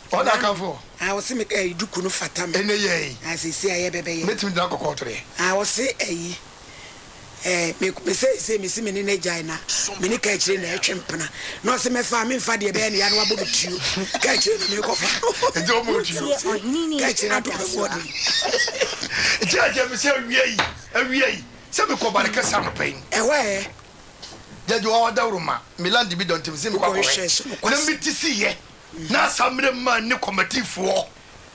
What I come for? I was saying a dukuno fatam. Any ye. As he say, baby. Let me drink a country. I was say me say me see me in a gina. Many catch in a chimpana. No, see me farming for the baby and what about you? Catch in the coffee. And don't move you. Catch it out of the body. Judge, me say, yea. Some call by the campaign. Away. That you are Daruma, Milan to be done to me. Let me to see ye. Now some man no committee for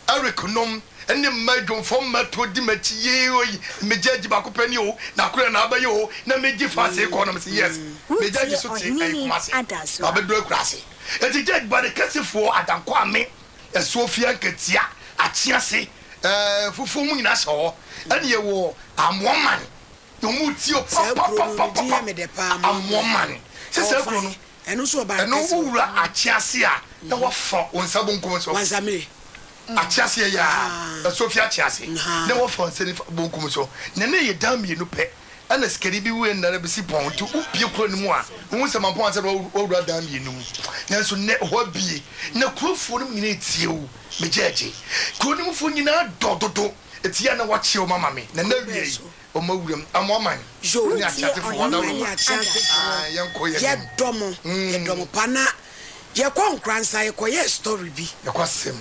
Ericonom and the Madron from Mato Dimati, me judge Bacopenio, Nakuanabayo, Namiji Fancy economies, yes. Me judge so I'll be grassy. And the judge by the castle for Adanquame, a Sophia Ketia, a Chiasi, Fufuming us all, and you war, I'm woman. You move your papa, I'm woman. Sister, and also about no a Chiasia. Na wafa onsabon komoso wansame a chassis ya Sophia chassis na wafa onsani bonkomoso na na ye dam ye no pe ana skari bi we na bisi pon to upie kro ni mu a hu se mampon ase wo dam ye no mu na so ne ho bie na krofo no nyina tie o me jeje kro ni mu fo nyina dododo etia na wache o mama me na wie o mawuram amoman jo ni a chassis fo wona wo ye domo pana ye kon kransa ye koye story bi ye kwasem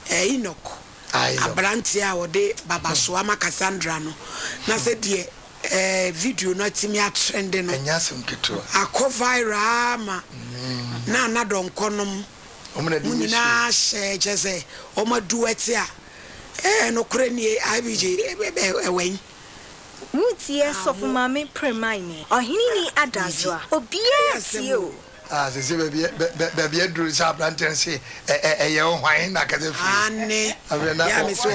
Inok abrantia wode babaso ama Cassandra no na se de video no timi a trend no enyasem keto akọ viral ma na donkonom na she jese o ma duete a no krenie abije ewen mutie sofu mame premaime ohini ni adazo obia tio as I baby Drew is up and say a young wine like a Anne. Yeah, Miss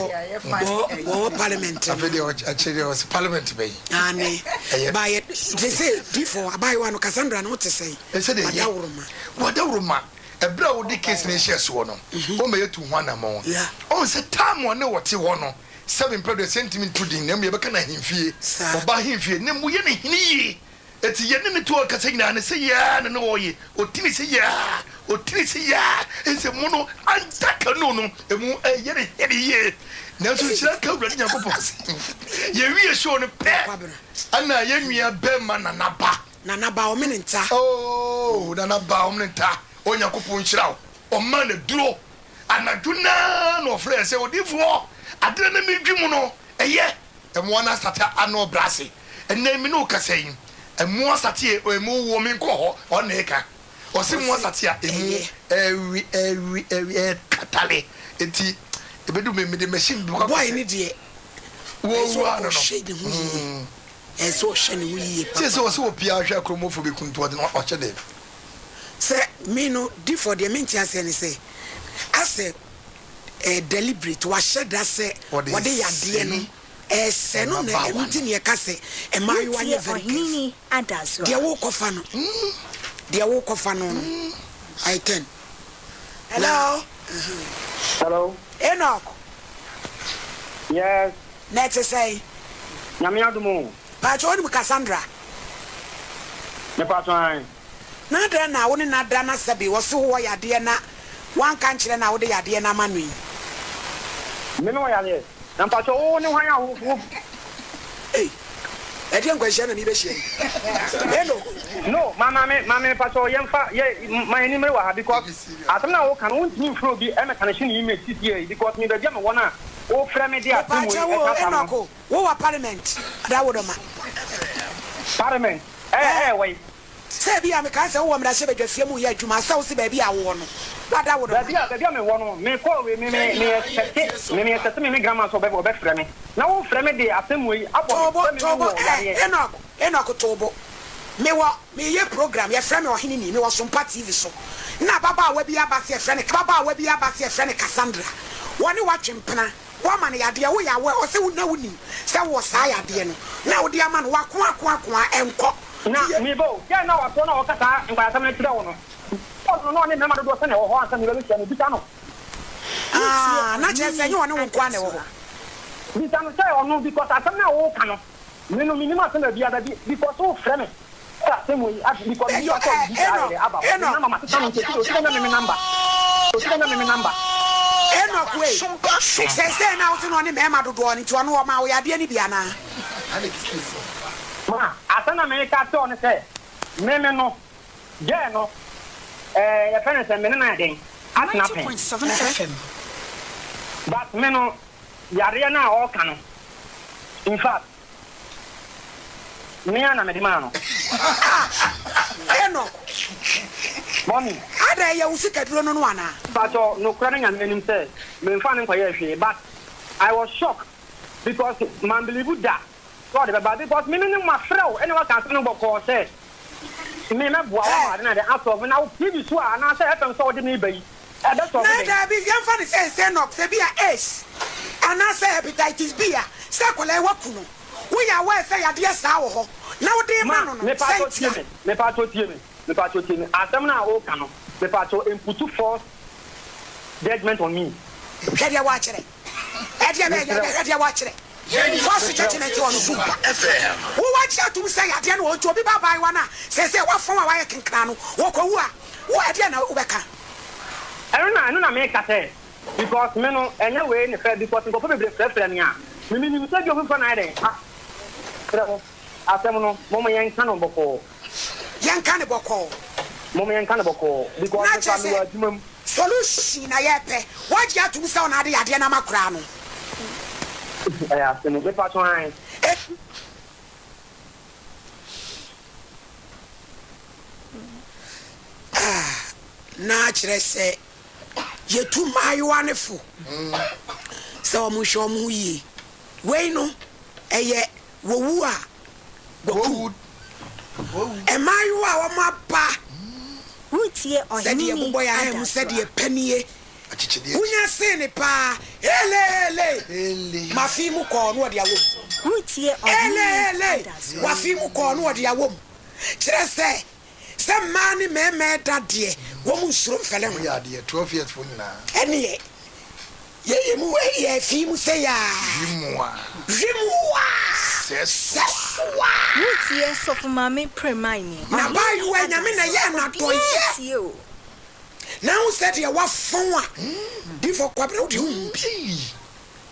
Parliament. A video actually was Parliament Bay. Anne. Buy it. They say before I buy one Cassandra not to say. They said what a woman. A brow the case nation one. Oh, may you to one among. Yeah. Oh, it's a time one know what you want. 7 product sentiment pudding, and we can him fear. Or buy him fear. Name we any. It's yen in the tour Casina and say, ya, and no ye, or Tinisi ya, or Tinisi ya, it's a mono, and Takanono, a more a year. Now, so shall I come running up a ye reassure a pair, and I am your bearman and Naba minute. Oh, Naba minute, on your coupon shroud, or man a draw, and I do none of friends, or before I didn't make you a year, and one as I know brassy, and name me no Cassain. And more satia or more woman call on acre. Or some more satia, every catale. It be me the machine. Why an idiot? Whoa, shade and so shiny we. Says also Pierre Jacomophobic to an orchard. Say, me no differ the mintias and say, I say, a deliberate was shed that say, what they are dear. Seno na emti ne kase e mayu anye very adazo dia wo kofa no I can hello hello Enoch yes next say nyame adumo pa cho ni Cassandra me pa twan na da na wo ni na da na sabi wo so wo yade na wan kan kire na wo de yade na manu me no yade Nampa cho o ne hwan awo. Eh. E dey ngwa na mi be hie. Hello. No, mama pa cho yemfa ye my ni me wa ha because atam na wo kan won tin fro bi e me kan hye ni me titie because me da dia me wona o fra me dia atam wo wo wa parliament da wo do ma. Parliament. Wait. Say bi am kan say wo me da hye bedwafie mu ye adwuma sa wo se ba bi a wo no. Bada wo do. Baby me wono me call we me expect me grandma so be frɛ me. Na wo frɛ me de asem we Tobo Enoch Tobo. Me ye program ye frɛ me ohini ni me wo Sompa TV so. Na baba wa bi abase frɛ ne baba wa bi abase frɛ ne Cassandra. Woni watwempena. Wa ma ne yade wo ya wo se wo na woni. Se wo sa yade no. Na wo de ama no wako enko. Na me bo. Ya na wa so na wo kasa ngba asem na tira wo no. No, I never do send a horse and Bitano. Not just say you want to one. Bitano say or no, because I come now, cano. Minimum send the other because so friendly. Same way, because you are number. Enoch way. Say now to no me ma dodo ni to no ma wo yade ni bia na. Ma, asana me ka to ne say. Me no. Je no. Ya fene say me na den. Atna pen. 90.7 FM. But me no yare na o ka no. In fact, me ana me di ma no. Enoch. Mommy, Ada ya usika duro no ana. But no crying and meaning say, me fan inquire, but I was shocked because man believe that. God, because me my friend, anyone can say no because say me boa na the ask of now give you so and I say FM so the me be. That's all. Na da bi yan fa say no, say be a ace. And I say hepatitis B. Say kwala waku no. We ya we say ya de sa wo ho. Na wo de ma no no. Me pa to tie me. Asem na o ka no. Me pa to input force judgment on me. Hedia wa kire. Hedia wa kire. Force judgment on Sompa FM. Wo wa kire to say ya de no o to bi bye bye wana. Say wa fon wa ya kenkran no. Wo ko wu a. Wo hedia na wo beka. I don't know make say because me no enya we ne fair because go for be fair me a. Me ni say go for na dey. Asem no mo mo yen kan boko. Yen kan boko. Mo yen kan boko because family adwuma solution na ye pe. What you to say na dey ade na makura no. Asem no be pa to an. Na kire say ye tu mayo anefu. So mo hwo mo yi. We no eye wowu a wowu emayo a wo mapa Wutie ohini ni boy a hem said ye panie unya se ne pa ele mafimu ko no de awom Wutie ohini ele wafimu ko no de awom kire se mani me dade wo mu suro mfele ho ya de 12 years fo nyina ene ye mu we ye fimu se ya jimwa seswa Wutie sofu mame premaini na ba yu anyame na ye na toye na who said ye wa fon a before kwabre wo de umbi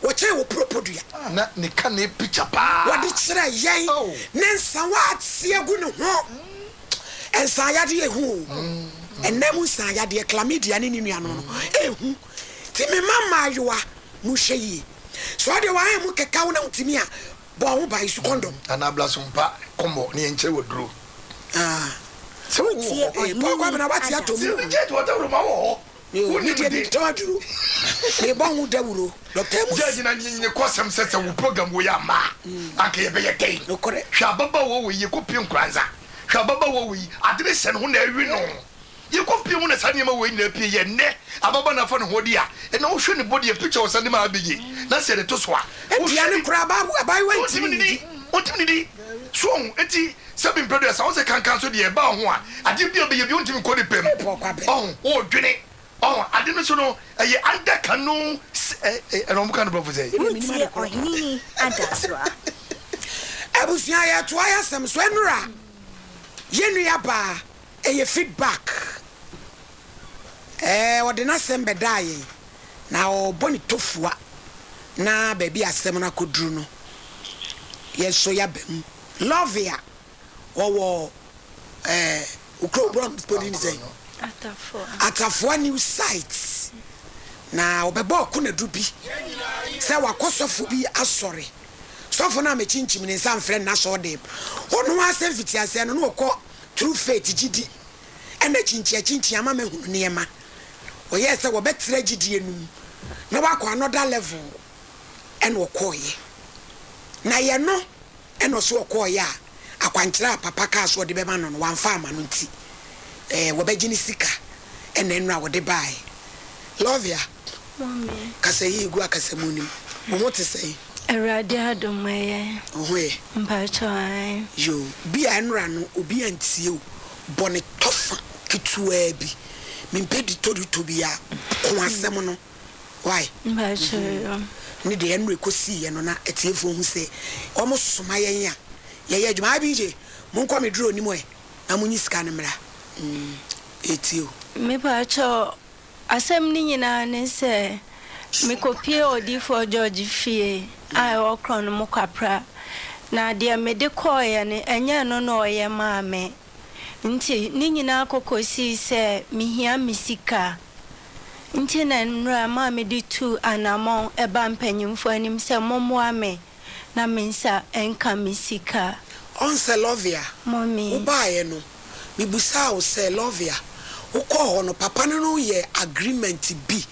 wo che wo propodua na ne ka na picture pa wo de kire yen ne nsa wa atie gu ne ho ensa ya de ehu enam nsa ya de chlamydia ne ninu ano no ehu ti me mama yuwa mu hweyi so de wa mu keka wo na ntimi a bo ho bai su condom ana bla Sompa Nkomo ne enche woduro Wutie po kwa na wati ato mu je to woduro ma wo wo ni de tawduro me bo hu dawuro doctor mu je na nyinye kosem sese wo program wo ya ma anka ye be ye gay no kore hwa baba wo ye kopi nkranza hwa baba wo adresse no na awi no ye kopi mu na sanema wo nyina pie ye ne ababa na fa no hodi a e na wo hwe ne body picture wo sane ma abege na se de to so a dia ne kura ba bai wanti ontimi so enti sabin producer won se kankan so de ba ho a ade bia be ye bi ontimi ko de pem o dwene ade no so no ye anda kanu e no muka no bofo say Wutie ohini adaswa abusia ya to ya sam so enura yenu ya ba ye feedback wode na sem bedaye na oboni tofua na baby asem na koduru no yeso ya bem love ya wo ukro bron podin say atafo new sites na obebo ko na dubi se wakosofo bi asori sofo na me chinchim ni sam friend na so dem onu asem fiti ase no no ko true faith gidi ena chinchi ama me hunu niema o yes se wo betre gidi enum na wakọ another level ena okoye na ye no ena so okoye a akwankyira papa ka so de be ma no no wan fa ama no nti wo begini sika ena enra wo de bai love ya mami kasa yi gu akasa munim wo te sei Erade adomeye ohoe mpacha yo bi enra no obi antie o bone tofa kituwa bi mimpedi to bi a ko asem no why mpacha ni de enre kosi ye no na etiefo hu se omo soma yen a ye adwuma bi je mon kwa medro ni mo e na munyi sika ne mra etio me pacha asem ni nyina ne se Me copy odi for George Fie. I walk on Mokapra. Na dia me de koye ne enye no no ye maame. Nti ni nyina kokosi se mihia misika. Nti na nra maame di tu anamon eba mpanyimfo anim se mommoa me na mensa enka misika. On se Lovia. Mommy. Ubaye no. Mibusa o se Lovia. Uko no papa no ye agreement bi.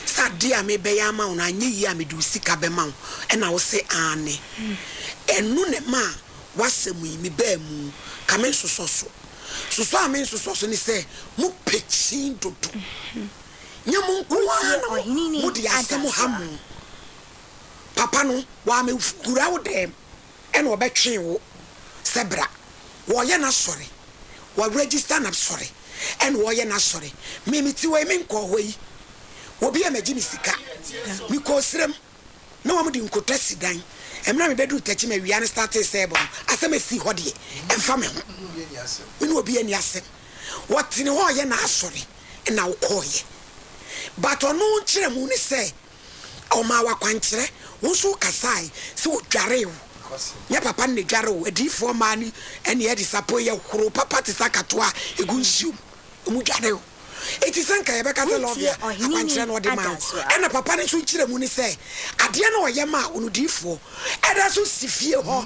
Sa dia me be ya ma una nye yi amedu sika be ma e na wo se ane. Enu ne ma wasemu yi me ba mu kamen sososo. Soso amen sososo ni se mu pechin dodo. Nyamu kwa mu di asemu hamu. Papa no wa me kura wo dem e na obetwe wo sebra. Wo ye na sori. Wo register na sori. En wo ye na sori. Me miti we me nko ho yi. Obi a magimi sika mi ko srem na wo mudi nkota sidan emra me bedu tachi ma wiane start sebo asem si hode emfa me ho me no obi ani asem wotini ho ye na asori na wo koye but ono nkire mu ni se o ma wa kwankire wo so kasai se wo dware wo nya papa ne dware wo adifo ma ni ene ye disapo ye horo papa te sakatoa egunsiu mu dware wo eti sanka ye beka se Lovia akwankyere no de ma ena papa ne so nkire mu ni se ade na oye ma onudifo eda so sifie ho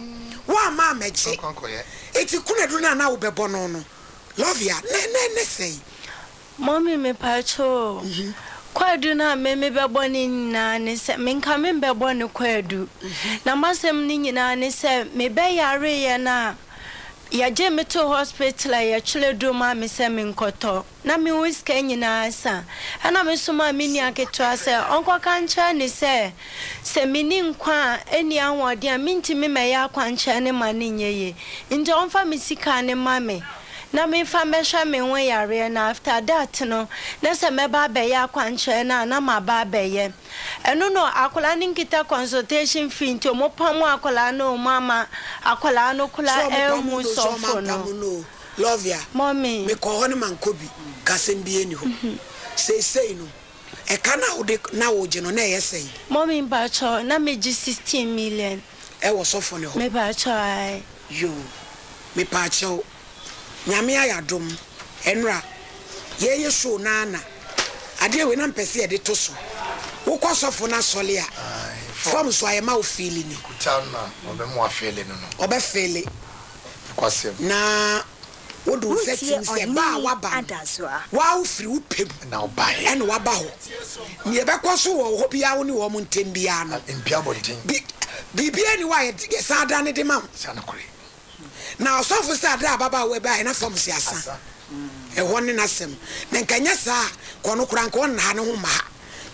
wa ma meje eti kunadu na wo bebo no no Lovia ne say Mommy me pacho kwadu na me bebo ni na ne se me nka me bebo ne kwadu na masem ni nyina ne se me be yare ye na ya je me to hospital ya chile do ma me se me nkoto na me wiska nyina asa ana me so ma me ni aketo asa onko kancha ni se me ni nkwa eni anwode a minti me me ya kwancha ne ma ni nyeye nje onfa me sika ne ma me na me fa me hwa me ho yare na after that no na se me ba be ya kwancha na ma ba be ye eno no akola ni nkita consultation fee nti mo pam akola no mama akola no kula mu sofo no Lovia mommy me ko hono man kobi kasem bi eni ho sei no e kana wo de na wo je no na yesei mommy ba cho na me ji 16 million e wo sofo ne ho me ba cho ai yo me pa cho nyame ayadom enra ye so nana ade we na mpese e de to so wo ko sofo na sole a form so ayema o feeling ni kutana obemu afele no obe feeling kwasem na wodu setting se ba waba wa ofiri wo pem na obae ene waba ho ni e be kwaso wo ho bia wo ni wo mu ntembia no empia bodin bibia ni wa ye sada ne de mam sana kore na osofu sada baba we ba na form si asa e woni na sem na nkanya sa kono kuranka won ha ne ho ma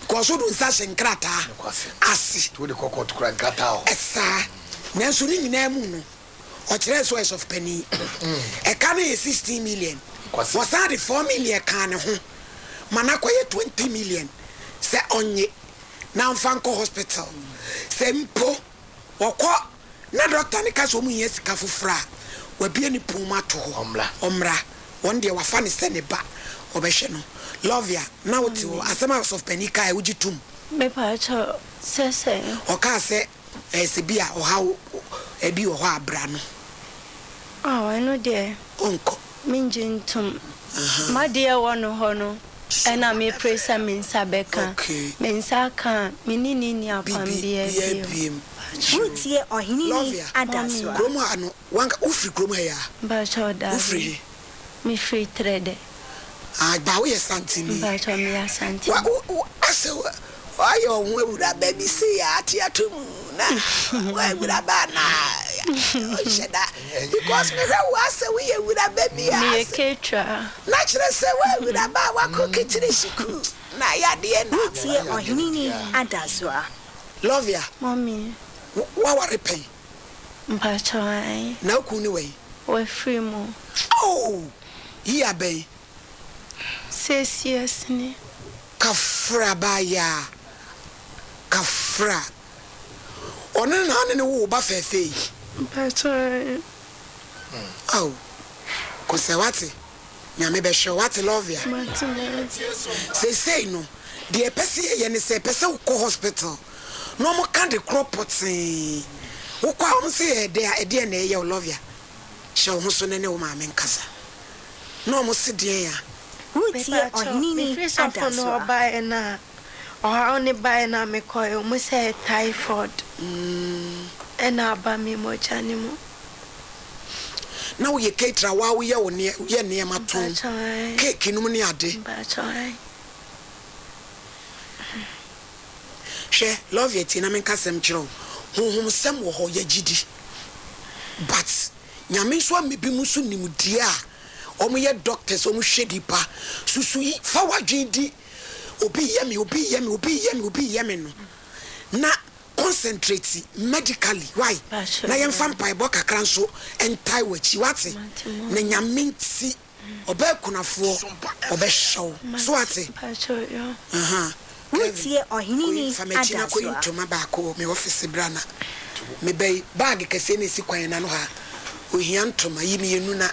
ko so du nsa shenkrata asi to de kokot kuranka o esa na so ni nyina mu no o kire source of penny e kan e 16 million was that 4 million kan ho mana koye 20 million se onye na mfanko hospital se mpo okọ na doctor ne ka so mu yen sika fofra wa bia ni puma to omra won de wa fa ne se ne ba obehwe no Lovia na woti wo asema of penny kai ujitum me pa cho se o ka se se bia o ha ebi o ho abra no I know there onko minjintum my dear one hono ena me presa minsa beka minsa kan minini ni apambie Utie ohini ni adaso kromo ano wanka ufri kromo ya ba choda ufri mi free trade ba we santini ba cho mi ya santini ase ayo onwe wura baby say ati atum na we wura ba na sheda because me ase we wura baby me ketra na kire se we wura ba wa ko kitiri shiku na ya de na utie ohini ni adaso Lovia mommy wa repay ba cho ai na ku ni we free mo oh iya bay 6 years ni kafra baya kafra ona na ne wo ba fefe Pacho oh ko se wati nyame be hwe wati Lovia Martin say no the person ye say person ko hospital no mo can the crop potin wo kwa on say there na ye love ya show ho so ne wo ma men kasa no mo se de ya Wutie ohinini no buy na only buy na me koy mo say typhoid ena ba me mo chanimo na wo ye ketra wa wo ye wo ne ye ne ma ton cake no ne ade ba choi she love you tina men kasem chiro honhom sem wo ho ye gidi but nyame so amebi musu nimdie a omo ye doctors omo hwedi pa susu yi fa wadwedi obi yemi no na concentrate medically why na yem fampa ebo kakra nso entai wachi wate na nyame nti obakunafo obehyew so wate Wutie ohinini famechina ko intoma ba ko me office brana me bay bag kese ne si kwan na no ha ohia ntoma yi me yenu na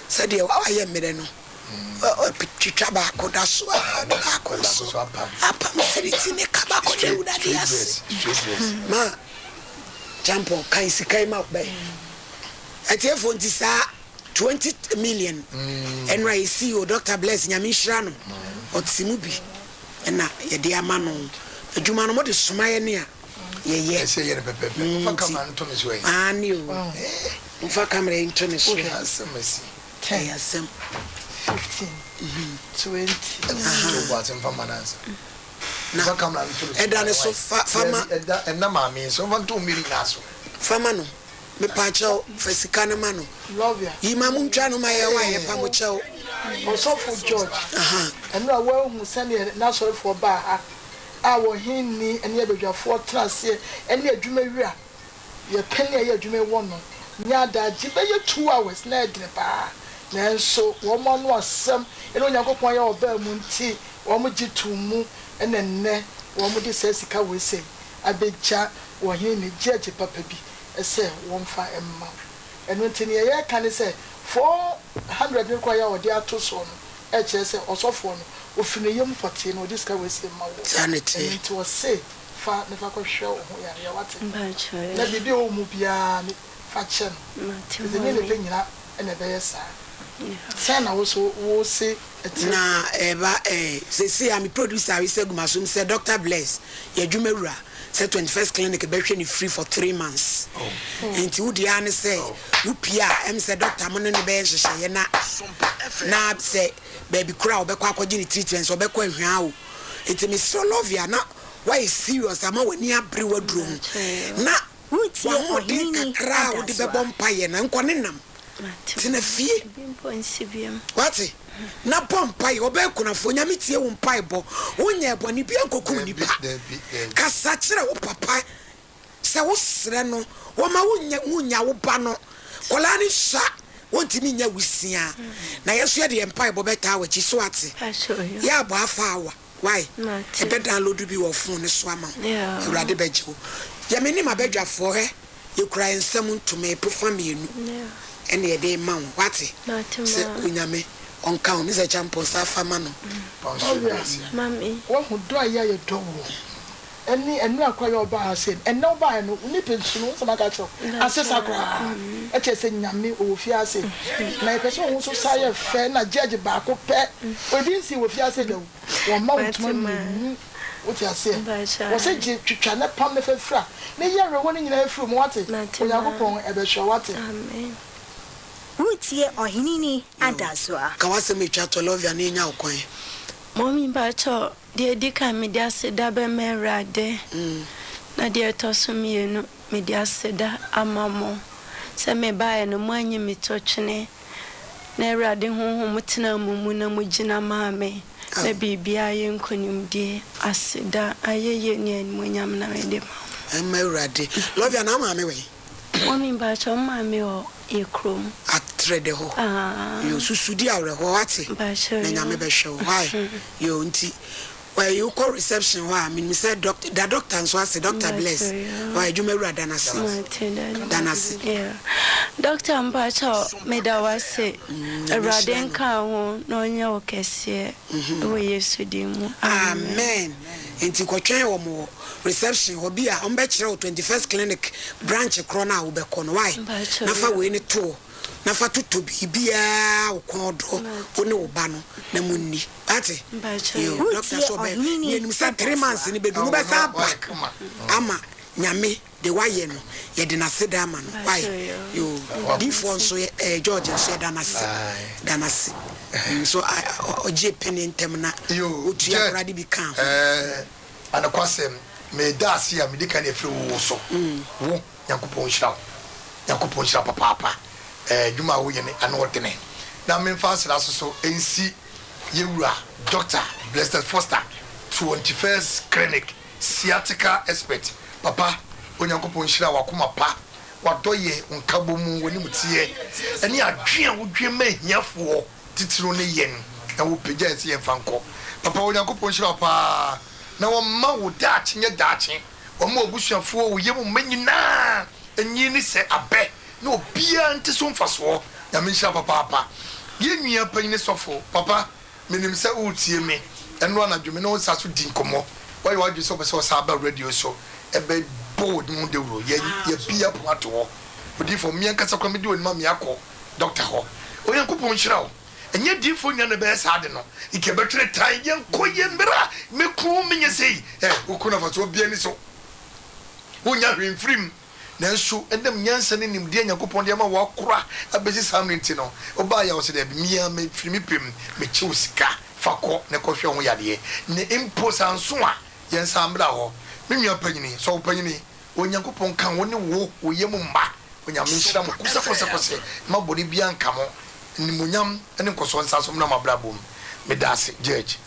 sade wa ye mere no pitwa ba ko da so apa mfiriti ne kaba ko de udade as ma jampo kan sikai ma be atiefo nti sa 20 million NYC o Dr. Bless nyamishra no otsimu bi na ye de amano adwuma no mo de somaye ne a ye say ye pepe fa kama nto me so yi ani o fa kamera nto me so asemasi 10 asem 15 20 what in famanansa na fa kama nto me eda ne so fama eda na mami so fa nto mi na so fama no me pa chao fasika ne ma no love ya yima mu ntwa no ma ye wa ye pa mo chao Osofo George eno awo hu sane na sorry for ba ha awo hinni ene abedwafo trase ene adwuma wira ye pene ye adwuma wo no nya da gibe ye 2 hours na edine ba na enso wo mo no asem ene onyankopon ye oba mu nti wo mo gitumu ene nne wo mo de sesika we sei abeja wo hinni jeje papa bi ese wo mfa emma eno ntini ye ka ne se 400 ne kwa ya odi atoso no e che se osofo no ofine yem pɔte no this guy we say ma wo sanity it was say fa ne fa ko hwɛ wo ho ya wate ba choi na bibi o mu bia ne fa che no ze ne le nyina ene be yesa sana wo so wo se na eba se see am producer we say gumasum say Dr. Bless ye dwumawura say 21st clinic be hwe ni free for 3 months enti wo dia ne say wo pia em say doctor mo ne be hyehyɛ ye na say baby kura obekwa akɔgye ni treatment so obekwa ahwa wo enti me so love ya na why serious ama wani abre waduro na Wutie ohinini kakra wo de bebɔ mpaye na nkɔ ne nam tina fie bimpo nsibiem wate na pompa ye obekunafo nyame tie wo mpai bo wonya eboni bia nkokum nipa kasa kire wo papa se wo sre no wo ma wonya wo ba no kola ni sha wontimi nya wusia na yeso ye de mpai bo beta wachi so ate ya bo afa awa why e be download bi wo phone so ama urade bejo ya meni mabadwafo he ye kura ensam ntome prefa mienu ene ye de ma wo wate se unyame on count is a champion safama no mami wo hu do aya ye do wo enu akwa ye oba ha se enu oba no ni pensuno so maka cho asesa kra e che se nyame o fi ase na e pese wo so saye fe na judge ba ko pe we din si wo fi ase do wo ma utuma ni wo ti ase wo se je twitwa na pam na fafra na ye rewo ni nyina afru mo wate oyakopon e be hwe wate amen Wutie ohinini adazwa kawase me twa to love ya na nya okwan mommy ba cho de dika me dia seda be merade na de toso mienu me dia seda amamo se me bae no manyi me tochene na erade honhom mutena mumu na mugina maame na bibia ye nkonimdie aseda ayeye ni animonyam na me de ma erade love ya na maame we mommy ba cho maame o ekrom atrede ho yo susudi awre ho ate na nyame be hwe why yo nti Why you call reception? Why? I mean, we said doctor, the doctor and so I said Doctor Bless. Why you may read Danasi? Yeah, Doctor Mpacho made our say a Raden Cow, no, your case here. We used to do. Amen. Into Cotrain or more reception will be a Umbetro 21st clinic branch a crona will be con. Why? Nafa win it too. Nafa to be a cordo, no bano, the muni. Ati, Doctor Sobe, you said 3 months in the bedroom. Ama, Yame, the Wayen, Yedina Sedaman. Why you different so George said Danasi. So I Japan in Temna, you already become. And of course, may das here, me can if you so. Yakupon shop, papa. Juma Wiyan and Ordine. Now, me fast also NC Yura, Doctor Blessed Foster, 21st Clinic, sciatica expert. Papa, when you go Shira Wakuma Pa, what do ye on Kabumu when you would see it? And you are dream would dream me here for Titrone Yen, and would be just here Fanco. Papa, when you go Shira Pa, now a man would dart in your darting, or more bush and four, you will many na, and ye say a bet. No beer until some fast war. Yamisha papa. Give me a penny soffo, papa. Minim say uti me, and one of you know Sasu Dinkomo. Why would you so Saba radio so? A bed bold Mondero, ye beer plateau. But if for me and Casacamido and Mamiako, Doctor Ho, or Uncle Ponchrow, and yet dear for the best Hardeno. He can better tie young Koyembra, make cool me say, who could have so be any so. When you're in free. Nanso endem nyansa ne nimde Yakopon de ma wakora abesi samrenti no oba ya wo se de mia me frimi pem me chiw sika fako ne kohwe ho yade ne impose anso a yensa ambra ho me nua panyini so panyini Yakopon kan wo ne wo yemu mba onyame nhira mo kusa ma bodi bia nka mo ni monyam ne nkoso nsaso na mabra bom me dase judge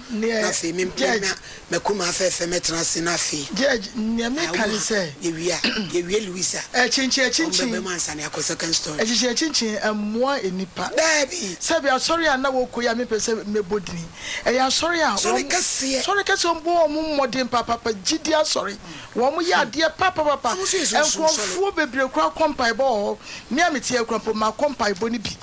Nafi me kuma fe metra sinafi Judge nyame kan say ye Louisa chinchi be man san yakọ second story chinchi ammoa enipa baby sabi sorry na wo koya me pese mebodini ya sorry sorry kase ombo modern papa gidi sorry wo mo ya de papa enkonfuo bebre kwa kompai bo me amete akwa ma kompai bo ni bi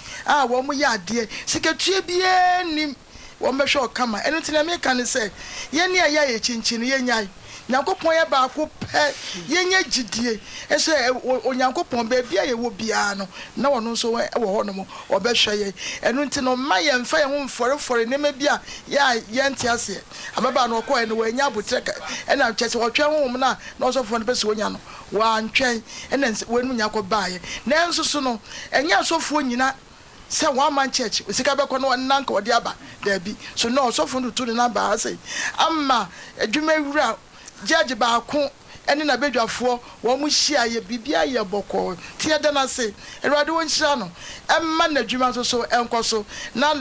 wo mo ya de sikatue bie ni wo mehwe okama eno na me kan say ye ne ya ye chinchi ye nyai Yakopon ya ba ko pe yenye gidie ese Onyankopon ba bia ye wo bia no na wono so wo ho no mo obehwe ye enu nti no ma ye mfa ye ho mforefore ne ma bia ya ye ntiase ababa no ko ene wanya abotreka ena chese wo twen ho na osofo no pese wonya no wa ntwen ena wenu nyako baaye na enso so no enya asofo nyina say one man church we sika be ko no nanka odi aba da bi so no osofo no tu ne na ba say amma adwuma wura Judge Baku, and in a bedroom one we share ye bibia ye boko, tear than I say, and rather one channel, and man the dreamers also, and so now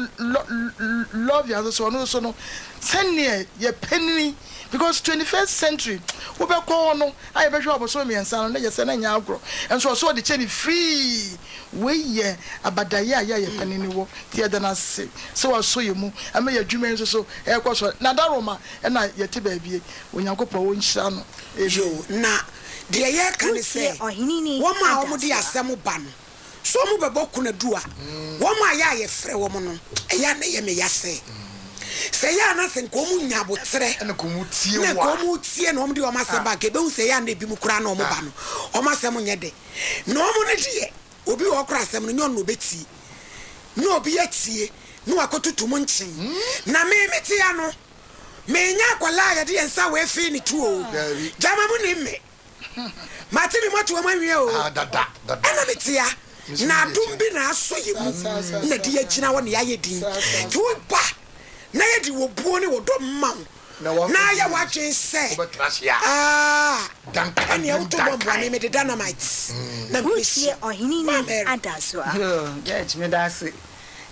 love you so no so no send near ye penny because 21st century we be call no I be sure so me and son na yes na nya agro and so the chain free we ye abadaya ya ye penny ni wo tear than I say so so you mu am ye adwuma so e ko so na da roma e na ye te ba bie onyankopɔ wo nhyira no yo na de ye kan say wo ma wo de asem ba no so mu be boku na dua wo ma ya ye frɛ wo mo no e ya na ye me ya say say ya na sen komu nya botre na komu tie wa na komu tie na omde o ma se ba ke be hu say ya na bi mu kura na o mo ba no o ma se mo nye de na o mo ne die obi wo kura asem no nyon no beti na obi atie na wakotutu mo nchen na me metia no me nya kwala ya de ensa we fi ni tuo jama mu ni me matini moto o manwe o dada ana metia na dumbi na aso ye mu na de ya gina wo ne ya ye din tu ba na ye di wo buo ne wo do ma na ya wa twen se dan ya to bomba ne me de dynamite na Utie ohini ni adaso a judge me da se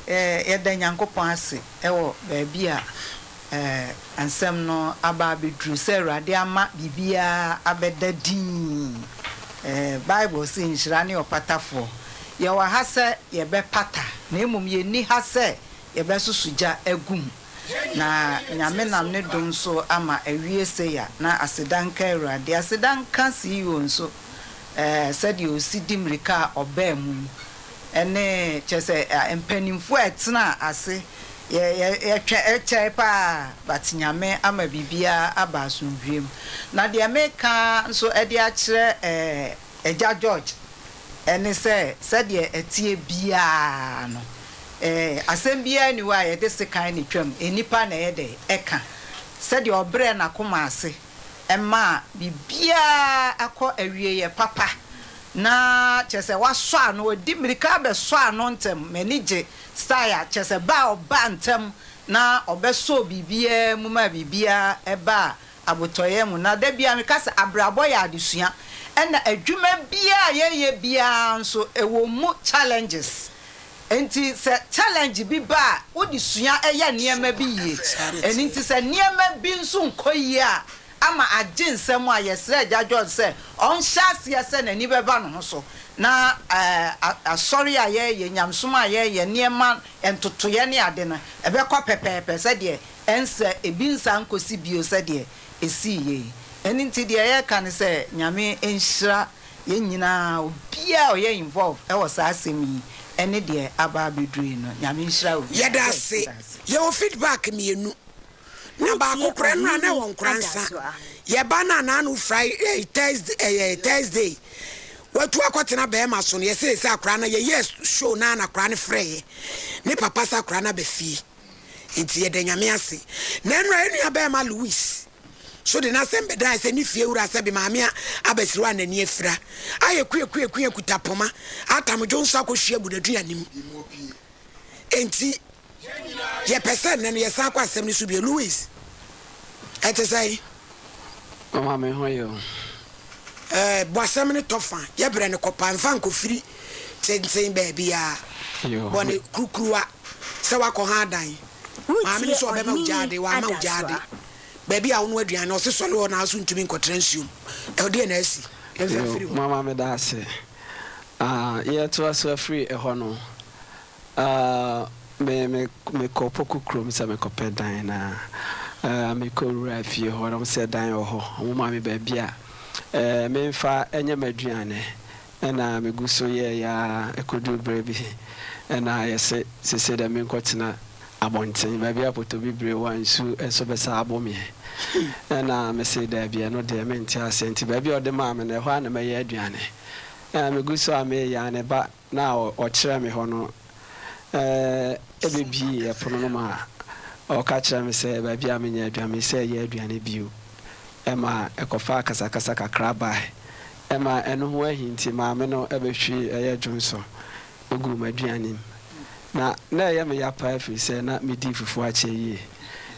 ye da Nyankopon ase e wo ba bia ansem no aba bedru se Awurade ama bibia abeda din Bible say nhyira ne opatafo ye wa ha se ye be pata na emum ye ni ha se ye be susuja agum na nyame nam ne dom so ama awie se ya na asedanka Awurade asedanka CEO nso said you sidim rika obem ene chese empanimfo etena ase ye twa pa but nyame ama bibia abasundwem na de meka nso ede a kire eja George ene said ye etie bia no asem bia ni wa ye de sekan ni twam enipa na ye de eka said ye obre na koma ase ema bibia akọ awie ye papa na chese waso ano odi mirika be so ano ntem manage style chese ba oba ntem na obeso bibia mu ma bibia eba abotoye mu na da bia mekasa abrabo ya adesua ena adwuma bia ye bia nso ewo mu challenges enti se challenge bi ba odisua eya niema bi ye enti se niema bi nso nkoyi a ama aginsem a yesre George se on shas yese na ni beba no so na sorry aye nyamsom aye niema entotoye ne ade na ebe kwa pepepe se de ense ebinsa nkosi bio se de esi ye enti de ye kan se nyame enhira ye nyina obia oye involve e wo sa asemi ene de aba bedru no nyame enhira obi ye da se ye o feedback mienu na ba ko kranra na won kransa ye bana na no Friday Thursday watu akotena be ma so ne se akra na ye yes show na akra ne frey ne papa sa akra na be fi enti ye de nyame ase na enra enu be ma Louis so de na sembe dan se ni fie wura se be ma me abasirwa na ni afira aye kuye kutapoma atamjo nso akohia budadu anim enti ye person na ye sa kwasem ni so be Louis etesai mama me hoyo boasem ni tofa ye bre ne kopa mfa nkofiri tenten ba bia bone krukruwa se wako ha dan ma me so be ma ujade wa ma ujade ba bia wonu aduan no se sole wona aso ntumi nkotransium e de na asi mama me da se ye to aso free e ho no me kopo kukrom se me kopɛ dan na me ko rafie ho na se dan ho mo ma me ba bia me mfa enye maduane na me guso ye ya ekodu brebi na yese se da me nkotena abonten ba bia poto bibre wansu enso besa abomi na me se da bia no de me ntia senti ba bia ode ma me na ho na me ye aduane me guso ame ya ne ba na o kire me ho no ebebi e pono no ma o ka kire me se ba bia me nya aduane se ye aduane bio ema ekofa kasakasa kakra ba ema eno ho ahinti ma me no ebehwi eye dwonso ogu maduane na ye me ya pa afi se na me di fufu a che yi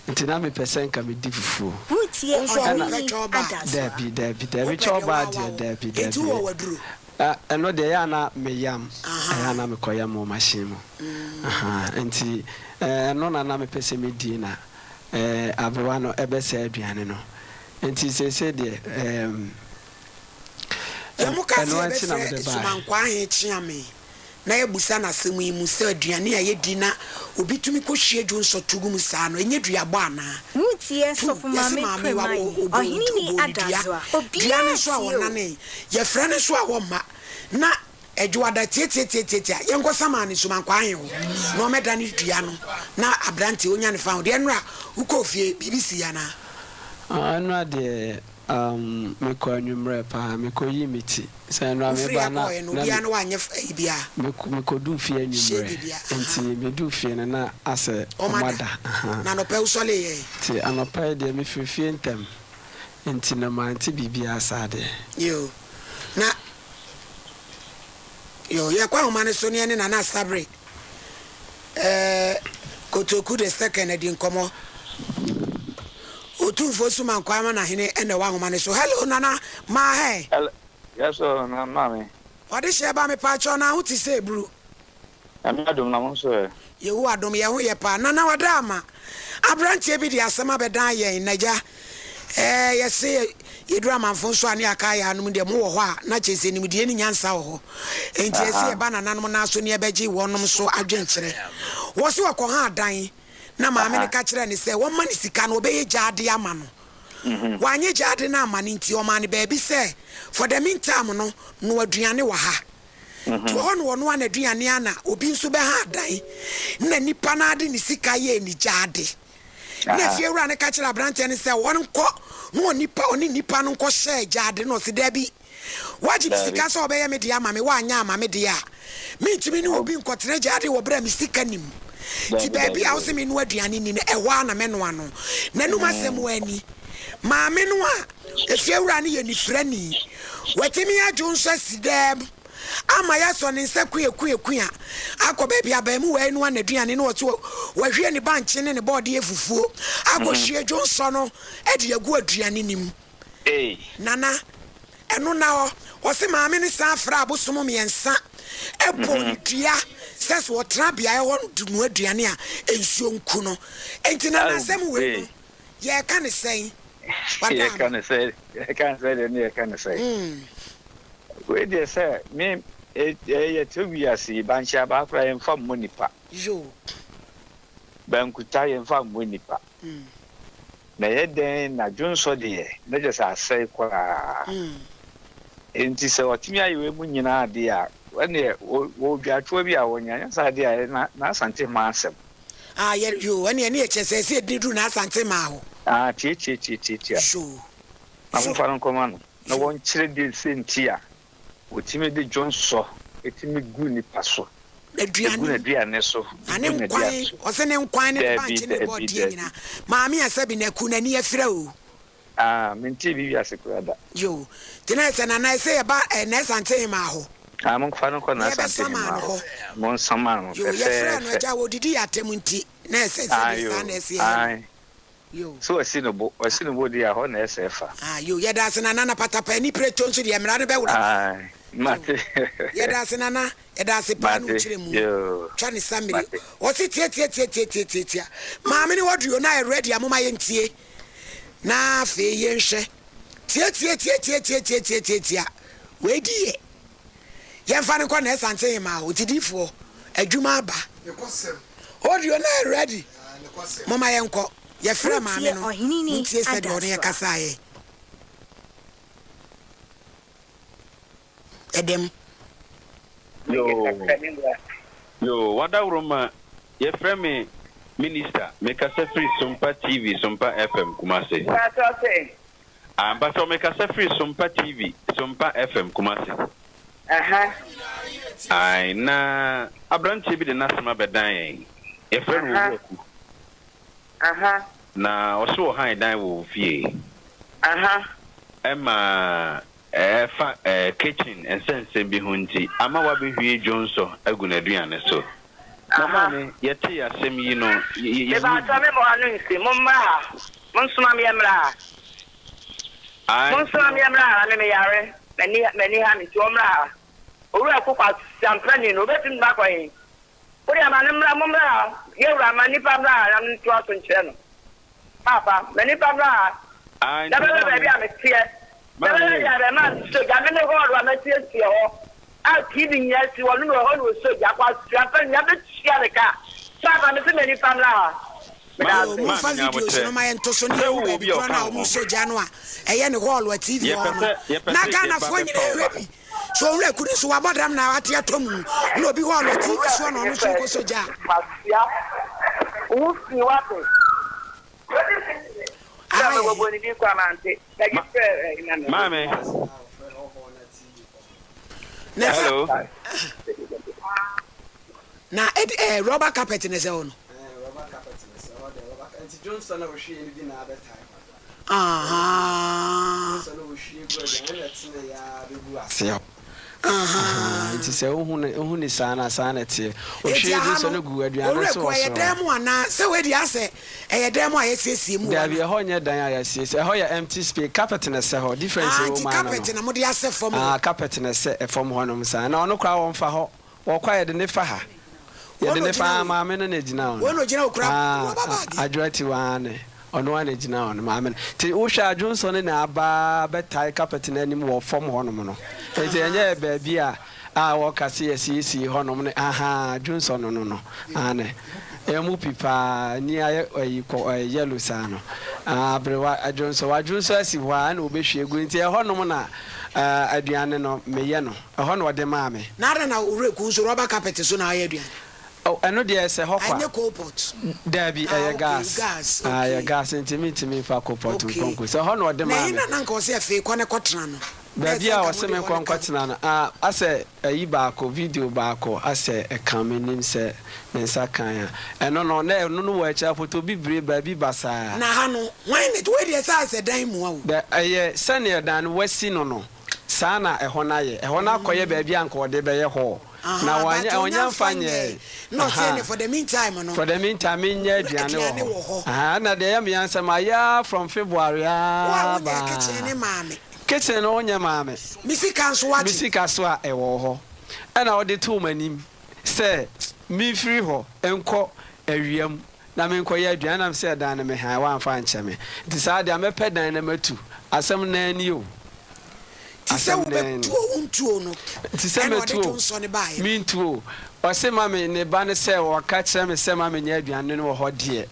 nti na me pesen ka me di fufu Utie oni Debbie choba Debbie eno de ya na me yam ya na me koyam o machine mo nti no na me pese me di na abewa no ebese aduane no nti se de yamuka se be sumankwa he chiame na ebusa na semu imu se aduane a yedi na obitumi kohwie dwonso tugum saa no enye duabo ana mutie sofuma me premai ohini ni adazwa obiane so a wona ne ye frane so a wo ma na ejuada tietietie yenko sama ne sumankwa he ho na o meda ne dua no na abrante onya ne fa de enra ukofie bibisi ya na anwa de me ko anwumre pa me ko yi miti se no me ba na bia no wanye bia me ko du fie anwumre enti me du fie na ase omada na no pe usole ye ti anopa de me fie ntem enti na manti bibia asade yo na yo ya kwa humane so ne na sabre kotoku de second edi nkomo otu fosu man kwama na hene ene wa homa ne so hello nana ma he yes na mami odi she ba me pa cho na hu ti se bru ami adom na mo so ye hu adom ye hu ye pa nana wada ama abrantie bi di asema bedan ye naja Yɛse yɛdura manfo nso ane aka yɛ anom deɛ mo wɔ hɔ a na kyɛ sɛ nimdeɛ ne nyansa wɔ hɔ enti yɛse yɛba nananom no so ne yɛbɛgye wɔnom so adwenkyerɛ wɔ se wɔkɔha adan na maame ne ka kyerɛ ne sɛ wɔma ne sika no wɔbɛyɛ gyaade ama no wanyɛ gyaade no ama no nti ɔma ne baabi sɛ for the meantime no aduane wɔ ha nti hɔ no wɔno ana aduane ana obi nso bɛha adan na nipa no ade ne sika yɛ ni gyaade na fie wura ne ka kyerɛ aberante ne sɛ wɔn nkɔ na ɔne nipa no nkɔ hyɛ gyaade no ɔse da bi wagye sika sɛ ɔbɛyɛ me deɛ ama me woanyɛ ama me deɛ a mentumi ne obi nkɔtena gyaade wɔ berɛ a me sika nim nti baabi a wo sɛ me no aduane ni no ɛhɔ a na mɛnoa no n'anom asɛm wɔ ani maame no a efie wura ne yɛ nifirɛ ni watumi adwo nso asi dɛm ama yɛsɔ ne nsa kuya akɔ baabi abaamu wɔ anu anaduane no wɔte wɔhwie ne bankye ne ne bɔɔde efufuo akɔhwie dwo nsɔ no ɛde agu aduane nim nana ɛno na hɔ ɔse maame ne saa afra abosom mmiɛnsa ɛbɔ ne dua sɛ sɛ wɔtena beaeɛ hɔ no aduane a nsuo nku no enti nana asɛm wei no yɛka ne sɛn yɛka ne sɛ deɛ ne yɛka ne sɛ we dey say me to we as bancha ba kra yem fam mo nipa yo bankuta yem fam mo nipa na ye den na dwonso de na je sa asai kwa enti se otimi ayewe mu nyina ade a wane wo dwatwo bi a wonya sa ade a na asante ma asem yo wane ne eche se se didu na asante ma ho tie so amfa Nkomo no na won kire de senti a otimi de jonso etimi gu nipa so aduane so ane nkwan ose ne nkwan ne banche ne body nyina maami asabi na ku na ni afira o menti bi asekurada yo tena ese na na ese ya ba na sante ma ho mon fa no ko na sante ma ho mon sama no yo ya fra no ja wodidi atem nti na ese se na ese ya yo so asino bo dia ho na ese fa yo ya da se na na patapa ni preto nso de mra no be wura mate yeda senana eda se pa no kiremu twa ne samiri o se tie maame ne woduo na ready amoma ye ntie na fe ye nhwe tie we die ye mfa ne ko na esante ma otidifo adwuma aba oduo na ready mama ye nko ye fra maame no ntie se de o ne kasa ye Edem. Yo, wada uroma ye frame minister make a free Sompa TV, Sompa FM Kumasi. But so make a free Sompa TV, Sompa FM Kumasi. I na abranche bi de nasema bedan ye frame wo. Na oso han dan wo fie. Emma kitchen and sense be hunti ama wa be hwie jonso agunaduane so mama me yete asem yi no ye ba ta me mo anu nsi momma monsoma me emra me yare mani ha mi to omra oru akokwa sampani no betim ba kwayin ori ama ne mra momra ye wura ma nipa mra am to aso nkyere no papa mani pa mra da be am tie ya man so ya me ne ho wa metie tie ho a kidi nyasi wo no ho no so ya kwa sua nya be tia de ka saba me se meni famla ma fa video so no ma ento so ne wo bi ko na o so ja no a eye ne hall wa TV ho na Ghana fo nyina ewe so wure ku so wa bodam na ate atom no bi hall wa TV so no no so ko so ja o fi wa pe Mame. Hello. Na rubber carpet in the ono. Rubber carpet in the ono. And Johnson was she in the other time. Nti se ohun ni sana tie o hwe di so no gu aduane so so ye dem ana se we di ase ye dem a ye siesie mu da bi ho nye dan a ye siesie ho ye empty space carpet na se ho difference o ma no carpet na mo di ase form carpet na se form ho no msa na ono kwa won fa ho wo kwa ye de ne fa ha ye de ne fa ma me no na gina wo no gina okura adwati wane ono ane gina on ma me ti wo hwa adwonso ne na aba betai carpet na anim wo fom honom no enti enye ba bia wo kase yesi honom ne adwonso no ane emu pipa ni aye yellow sa no abrewa adwonso asi hwa na obehwe egu enti honom na aduane no meye no ho no de ma me na ara na ure ku so rubber carpet so na aye aduane eno de se hokwa anye coalpot dabi gas gas ntimi fa coalpot nkonko so ho no de ma me na nka o se afi kwa ne kotena no baby a o se me nkwatena no ase ayi baako video baako ase ekamenim se mensa kan ya eno no na eno no wa cha photo bibre baby basa na ha no wan ne we de sa ase dan mu awu da aye sane dan wasi no sana ehọ na ye ehọ na akoye baby anka ode be ye ho na wanya mfanye no say for the meantime nya aduane wo na de ya me answer ma ya from February wa kitchen no nya maame misika so a ewo ho na ode to manim say mi free ho enko awiam na me nko ya aduane na say dan na me ha wa mfa nche me nti sa de amepɛ dan na matu asɛm na ani o asɛm tuo no tisɛ metu me ntuo ɔse ma me ne ba ne sɛ wɔka kyerɛ me sɛ ma me nya aduane no wɔ hɔ deɛ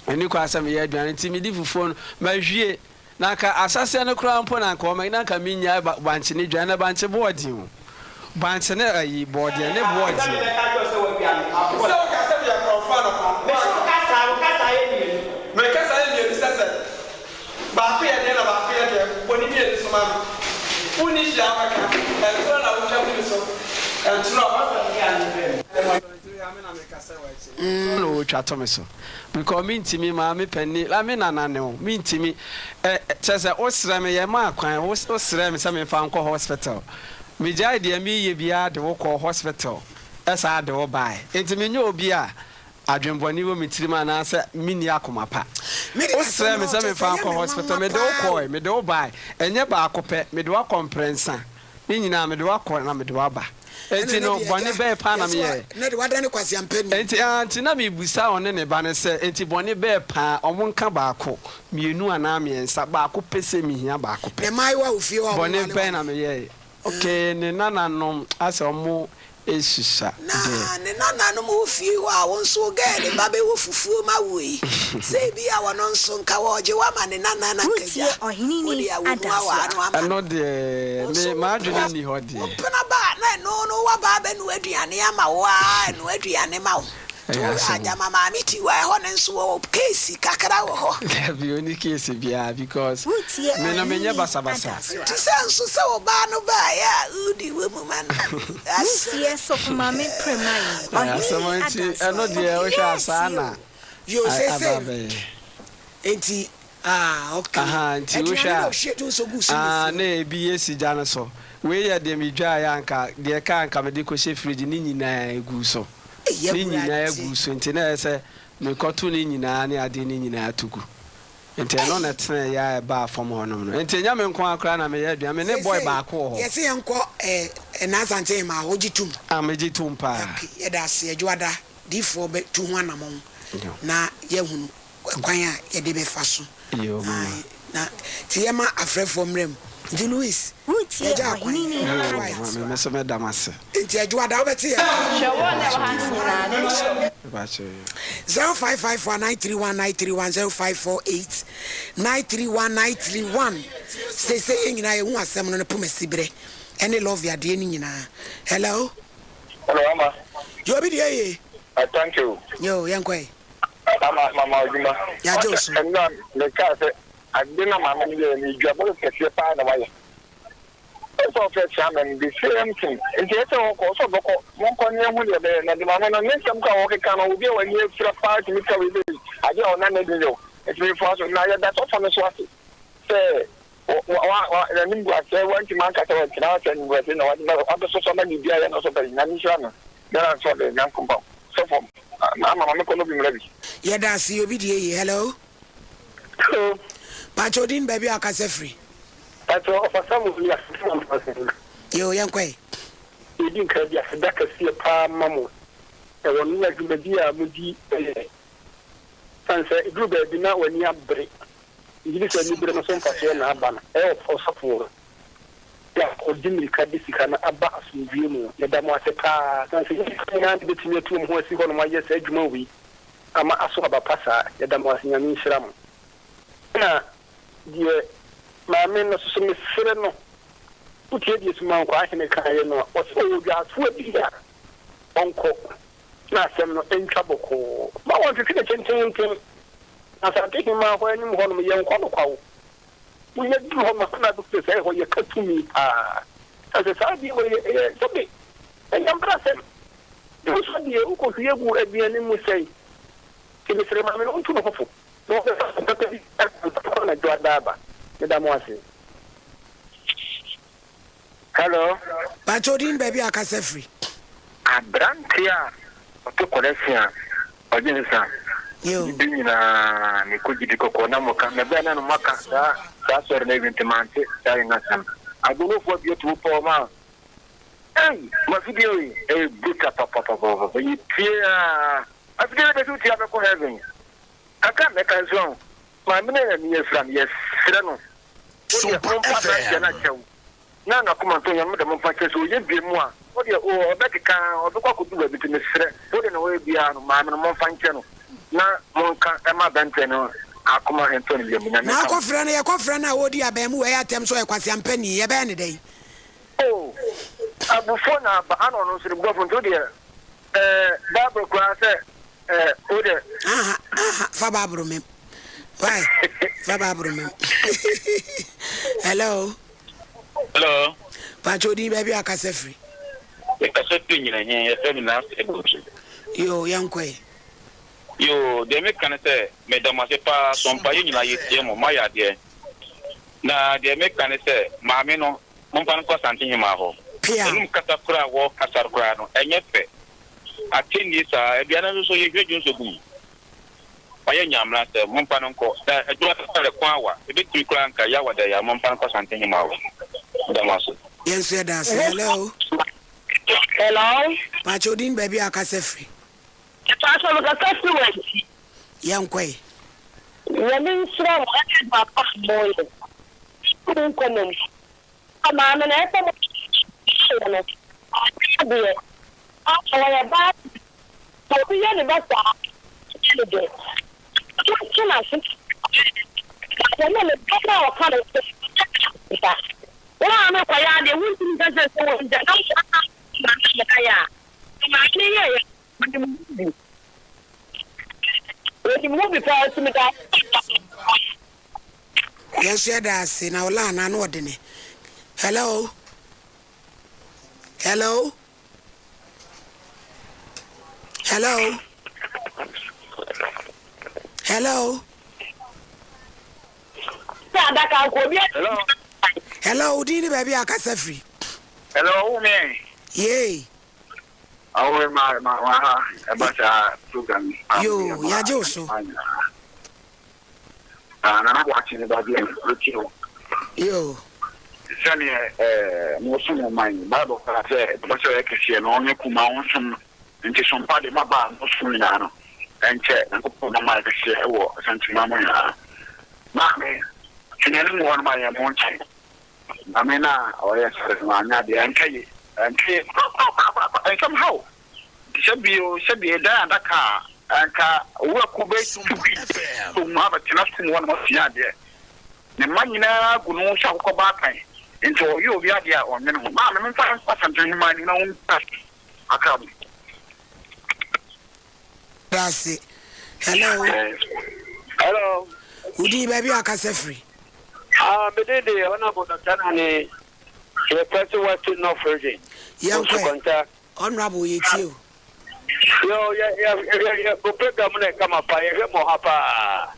ɛni kɔ asɛm yɛ aduane nti medi fufuo no mahwie na ka asase no kora mpo na nka ɔma na ka me nya bankye ne aduane bankye boɔden o bankye ne ayi boɔden ne boɔden baako yɛ deɛ na baako yɛ deɛ bɔne bi yɛ so ma me woni hyia maka ɛntoro na wohwɛ woni so ɛntoro ɔbasa ne yɛ ne bɛm no wotwa to me so because me ntimi ma me pani la me nanane o me ntimi kyerɛ sɛ wosrɛ me yɛ ma akwan wosrɛ me sɛ memfa nkɔ hospital me gyae deɛ meyɛ biara de wokɔ hospital ɛsaa de wo bae enti menyɛ obi a adwembɔne wo metirima na sɛ mini akoma pa osrɛ me sɛ mefa nkɔ hospital mede wo kɔe mede wo bae ɛnyɛ baako pɛ mede wo akɔmprensa ne nyinaa mede wo akɔ na mede wo aba enti no bɔne bɛɛ pa na meyɛ enti na mebusa ɔne ne ba ne sɛ enti bɔne bɛɛ paa ɔmo nka baako mmienu anaa mmiɛnsa baako pɛ sɛ mehia baako pɛ bɔne bɛɛ na meyɛ okay ne nananom asɛ ɔmo esisa na ne nana no mo fie wa won so ga ne ba be wo fufuo ma wo yi se bi a wono nso nka wo je wa ma ne nana na kaja ohini ni adaso ano de me ma adwene ni ho de pena ba na no wa ba be no aduane ama wo a no aduane ma wo to aja mama mi ti wa ho ne nso wo case kakra wo ho bi oni case bia because me no menye basa ti senso se wo ba no ba ya udi we mu man yes of mama premai ohini ano de o hwa asana yo say enti okay enti wo hwa na ebi esi jana so we ya de mi dwa ya nka de ka nka me de ko she fridge ni nyina egu so ni nyina egu so enti na ese me koto ni nyina ne ade ni nyina atugu enti no na tena ya ba fom honom no enti nya me nko akra na me ya dua me ne boy ba ko ho yesi enko na sante ma hojitum amejitum pa ye da se adwada difo be tu ho anamon na ye hunu kwan a ye de be fa so na ti ye ma afrefo mrem di Louis uti ohini me so me damase enti adwada obeti ya 0554931931 say nyina ye hu asem no pomasibre ene love ya de ni nyina hello mama yo bi de ye thank you yo yankoi mama ojuma ya josu na le ka se adina mama ni ni dwabo kese pa na waye so fe chairman the same thing nti ese ko so boko mon ko ni hu de be na di mama no nsem ka wo ke ka no obi wa ni fra party mi ka we be aje ona na de yo eti mi fa so na ya da to fa me so ase se wa na ni gwa se wanti man ka se wanti na wa se ni gwa se na wa so so na ni bia ya no so be na ni sha na na so de nyan ko ba so for mama me ko no bi mrabi ya da si obi de ye hello Pachodin baby akase free. Pacho for some of you yo yankoi. Edin ka dia sedaka sie pa mamo. E wonu na gbedia mudi sanse group be na wani abre yiri se ni bre no so mfa na aba na osafo ya odimi kadisi kana aba asumvie mu ne da mo aseka sanse na de betime tu mu asi hono ma yes adwuma wi ama aso aba pasa ne da mo asenya mi nhira mu na die ma men no so me sere no putie die suma ko ahene kan no o so wi aso bi ya onko na asem no entwa boko ma won fi de tenten asante ki ma ko enyum hono ye nko no kwawo mu ye du ho ma na du se ho ye katumi ase sa bi wo ye so bi enyam brase do so di e ko ye gu ebiani mu sei ki mi sere ma me on tu no fofo no se sa ta bi ko na do adaba ne da mo ase hello Pachodin baby akase free abrantia to kolesia ojinsa yo dinina ni kujidi ko na mo kan be na no maka sa sore na event mante sai na sam aguno fo bi to po ma ma video buka papa yi tia afide be tu tia be ko heaven aka me kan so ma me na ni efram yes sira no Sompa FM na kuma to yam da mo fa keso ye bi mu a o de o betika o be kwa kudu be bitime sire o de na we bia no ma me mo fa nche no na mo kan e ma bente no akoma ento ne yemu na ko frɛ no ye ko frɛ na wodi abam we atem so e kwase ampani ye be ne dai oh abufo na ba ano no sire go fon to de babro kwa se o de fa babro mem why fa babro mem hello Pachodin baby akase free e kase tu nyina hen ye se na yo yankwe yo de me kan se me da ma se pa sompa ye nyina ye tie mo ma ya de na de me kan se ma me no mo pan ko santi hima ho enum kata kura wo kasar kura no enye pe atini sa e bia na so ye hwedun so gum oye nyamra se mo pan ko da e do ta kwa wa e be tri kura nka ya wa da ya mo pan ko santi hima ho da ma so yes that's hello Pachodin baby akase free Pastor Lucas Wenti. Yankwe. Yamin Sram, I had my past boy. Couldn't come in. A man and I said, I bad. So we had a bad day. Can I think? I know the better or kind of that. Well, I'm not quite out there. We think that's the one that yes, that's in our land and ordinary. Hello. Hello. Hello. Hello. hello Hello, Dini baby akase free. hello me Yay. awe ma abata program Yo, ya joso. na watching about the routine Yo. sani mo so mo man bible ka say but so ekese no onye kuma onsom nti so mpa de maba no so na no enche nko na ma ekese e wo santima mo ya na me kinere mo won ma ya mo nche amena oya sare ma nya de enche somehow should be da ndaka anka wo ku be to ma ba tinafin won mo tia de ne manyina gunu sha ko ba kan into you obi ade a onne no ma me mfa santan ma ni na won akam That's it. Hello. hello Udi baby akase free. me de ona bo Dr. Nani the person working no virgin Yankwe. Honorable Yetio. yo program na kama pa ye mo hapa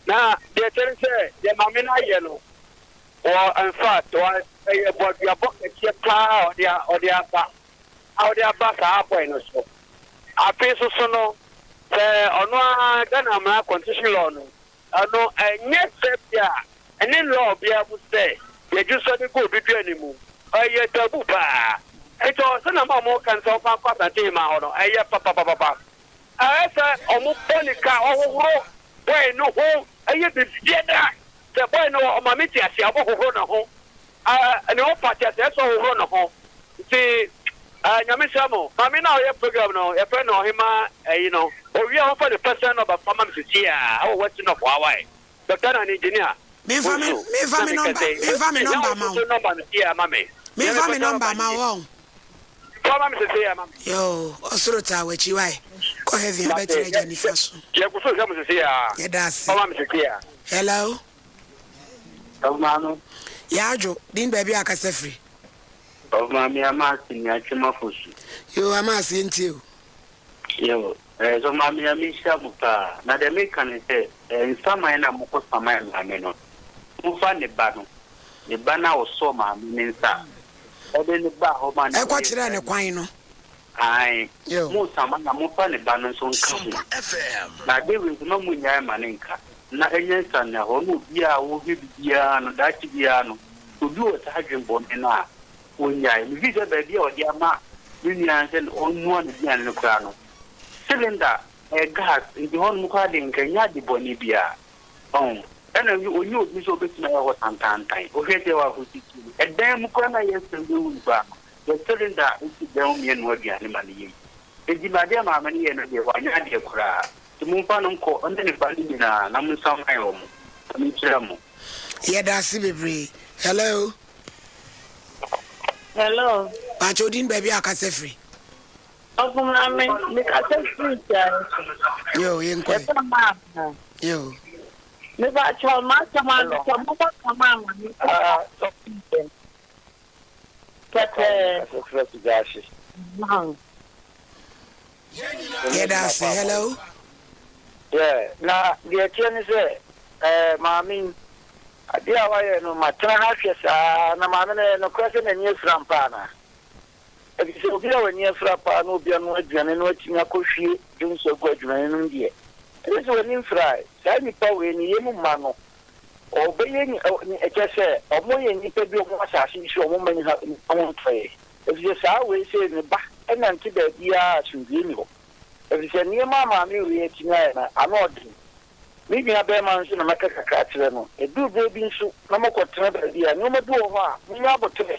na de tere se de mamina ye no or in fact or e bo dia bo ke pa o dia ba sa boy no so ape so no se ono Ghana ma constitution law no ano enye sepia ene law bia bu se ye ju so de go bidu animu aye tabu pa eto se na ma mo kan so pa kwa ta ma hono aye papa asa omo ponika ohoro boy no ho aye be bieda the boy no o ma meti ase abohoro na ho ne ho party ase so ohoro na ho ti nyame samo mami na o program no e friend no hima you know o wi ho for the person of mama meti o what no for why doctor and engineer me fa me number ma wo mama meti ya mama yo osoro ta wachi why ko heavy better jani faso ye ko so jamu meti ya ye das mama meti ya hello mama ya jo din baby akasa free mama ama sini achima fosu yo ama sinti o yo so mama ya mi shabuka na de me kan se nsama na moko sama na me no mfa ne ba no ne ba na o so ma me nsa o de ne ba ho ma e kwa kire ne kwan no ai mo sama na mo fa ne ba no so nka na de we no mu nya ma ne nka na enye nsa na ho no bia wo bibia no da chi bia no obi o ta adwembo ne na onya mi visa ba bia o di ama ni ansen onu an bia ne kra no cylinder gas ndi hon mu kwa de nkanya di boni bia ena onye obi so betina ya ho tantantan o hete wa ho tiki edan mu kwa na yesembe wuba the cylinder is down me no bia ne mane yi eji ma de ma mane ye no de wa nya de kra ti mu fa no nko onde ne ba ni na mu sam ayo mu mi kira mu ye da si bebre hello Pachodin baby akase free Ogumna me kase free yo yenkwe yo me ba choma chama mama yeah that's hello yeah na the cheni say mami adia waye no matra ha hwesa na mame no kwase na nye frampa na ebi se obi a nye frampa no obi no aduane no atinya kohwie dunso go aduane no die ebi se woni fry sai ni pa we ni yemu ma no obeye ni ekese omoye ni pe bi omo asase isi omo mani ha omo try ebi se sa we se ni ba ena nti da bia asundie ni ho ebi se ni mama mi we atinya na anodi maybe a bear man in a maca catcher, a do baby soup, no more quatradia, no more do over, no about to me.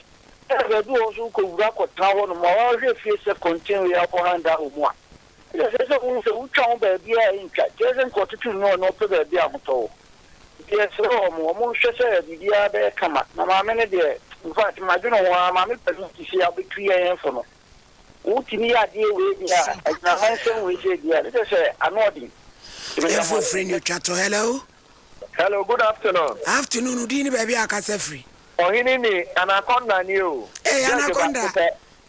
I do also could rock or tower, no more face a continue upon hand out more. There's a town baby in cat, doesn't quarter to no to the diamoto. Yes, more says the other come up. No, many dear. In fact, my dinner, mammy, to see I'll be 3 a.m. for no. What to me, I deal with me, as my husband will say, yeah, let us say, I'm nodding. Hello, good afternoon. Afternoon, Udini baby akase free. Oh, hinini anaconda ni o. Eh, anaconda.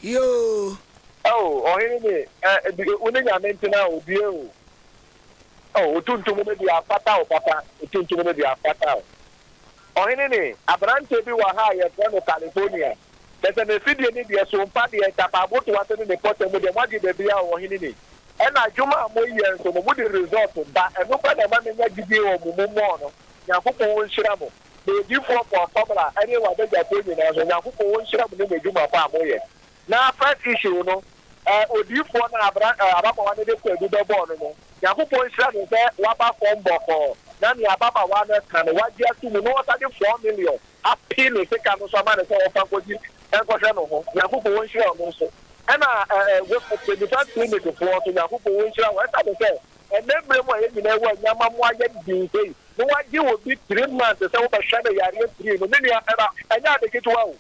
Yo. Oh, hinini unenya mentina obi o. Oh, otuntum me bi apata o papa, otuntum me bi apata o. Oh, hinini abrante bi wa ha ye from California. There's a video ni bi so mpa de tapabo to wato ni report mo de mwagi de bia o hinini. Ena juma mo yen so mo di result ba eno pa na ma nya gidi o mo no yakoko won hira mo de di for formula any wa de japo ni na so yakoko won hira mo ne juma pa mo ye na first issue no odi for na ababa wa ne de ko edu do ball no yakoko won hira no se wa ba form boko na ni ababa wa na kan wa ji atu mo no wa de 4 million appeal se kan so ma ne so wa fa ko ji en ko hwe no ho yakoko won hira mo so ena we for the first clinic for to yakoko won hira wa ta de se enembre mo ye nyina wa nyama mo aye din sei no wa gi wo bi 3 months se wo ba hwade yare 3 no me era enya de kitwa wo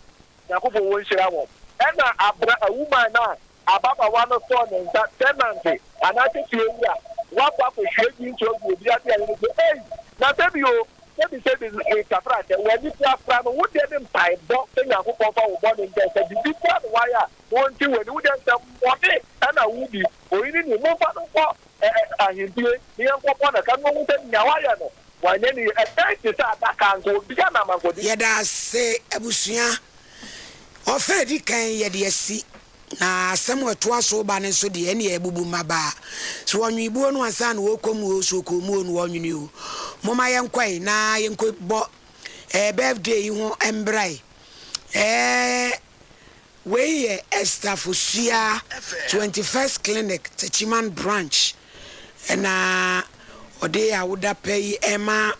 yakoko won hira wo ena abra woman na ababa wa no so ne nta tenant anati fiewia wa pa ko hwegi nto obi ade ale no eh na tebio tebi se bi kafra te wa ni kafra no wo de dem pai bo se yakoko fa wo bo ne nta se bi kwa no wa ya won ti we ni wo de nta mo de ana wo bi oyini ni mo fa no ko ahindie ni enkopo na kan mo wuta nyawa ya no wanye ni effect sa adaka nko bia na magodi yeda se abusua ofe di kan yede asi na asem weto aso ba ne so de ene ebubu maba so onwibu no ansa na wokomu o so komu no onwini o moma yenkwai na yenko bo birthday ho embrai we Esther Fusia 21st clinic Techiman branch na ode awoda pay Emma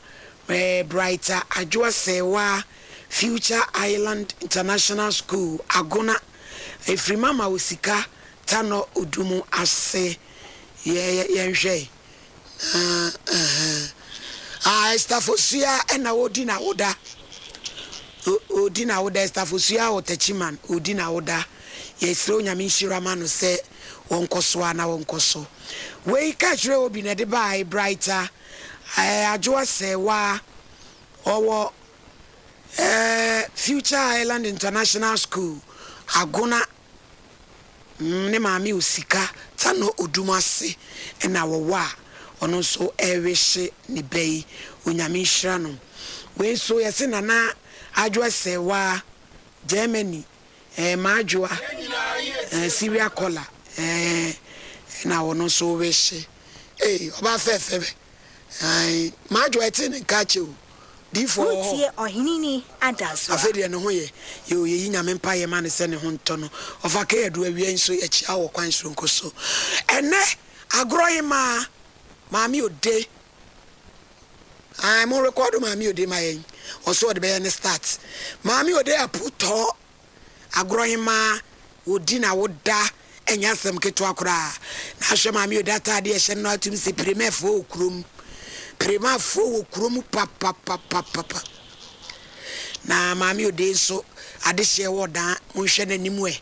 brighter adwoa sewa Future Island International School agona efri mama osika tano odumu ase yenhwe estafosua na odina oda estafosua otachiman odina oda yesro nyame nhirama no se wonkoso ana wonkoso we ka kire obi na de bai brighter adwoa sewa owo Future Island International School agona ne maami osika tano odumase na wowa ono so ewehye ne bei onyame hira no we so yese nana adwoa sewa Germany maadwoa Syria kola na ono so wehye oba fefebe maadwoa tin nkache Difo tie ohinini adaso afede ne ho ye ye nyame mpa ye ma ne se ne ho nto no ofa ka yedu awie nso ye chia wo kwan so nkoso ene agrohima maami ode mo record maami ode ma yen oso de be ne start maami ode aputo agrohima odi na woda enya sem keto akora na hwe maami ode atade ye hye no atum se primefo okurum Prima fo kuromu papa na mami ode so adehye woda monhwe nanim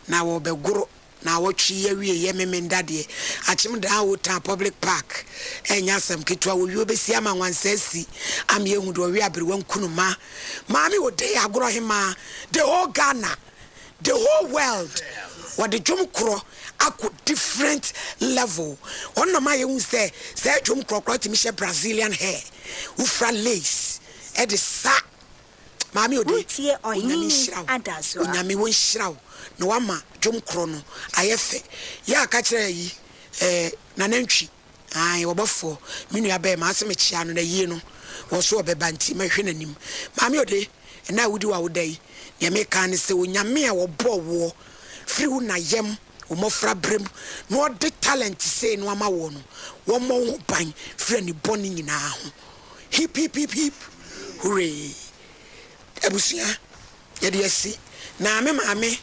na wo begoro na wo twi yawie ye memendade achim da wo ta public park enya sam ketwa wo wi obesi ama wansasi am ye hu do wi abere wankunuma mami ode agoro hema the whole Ghana the whole world what the drum kro ako different level ono ma ye hu say drum kro ti mi she Brazilian hair ufra lace e de sa mami ode tie ohini adazo onyame won hiraw no wama drum kro no ayefe ya ka kire yi nanantwi ai wobofo minu abe ma asem chia no na yi no wo so obeba nti mahwe nanim mami ode na wudi wa wodai ye me kan se onyame a wo bo wo free wu na yem wo mofra brem no de talent say no ama wo no wo mo ban free ni boni nyina ho hip hip hip hip hooray ebusia ye de asi na me maame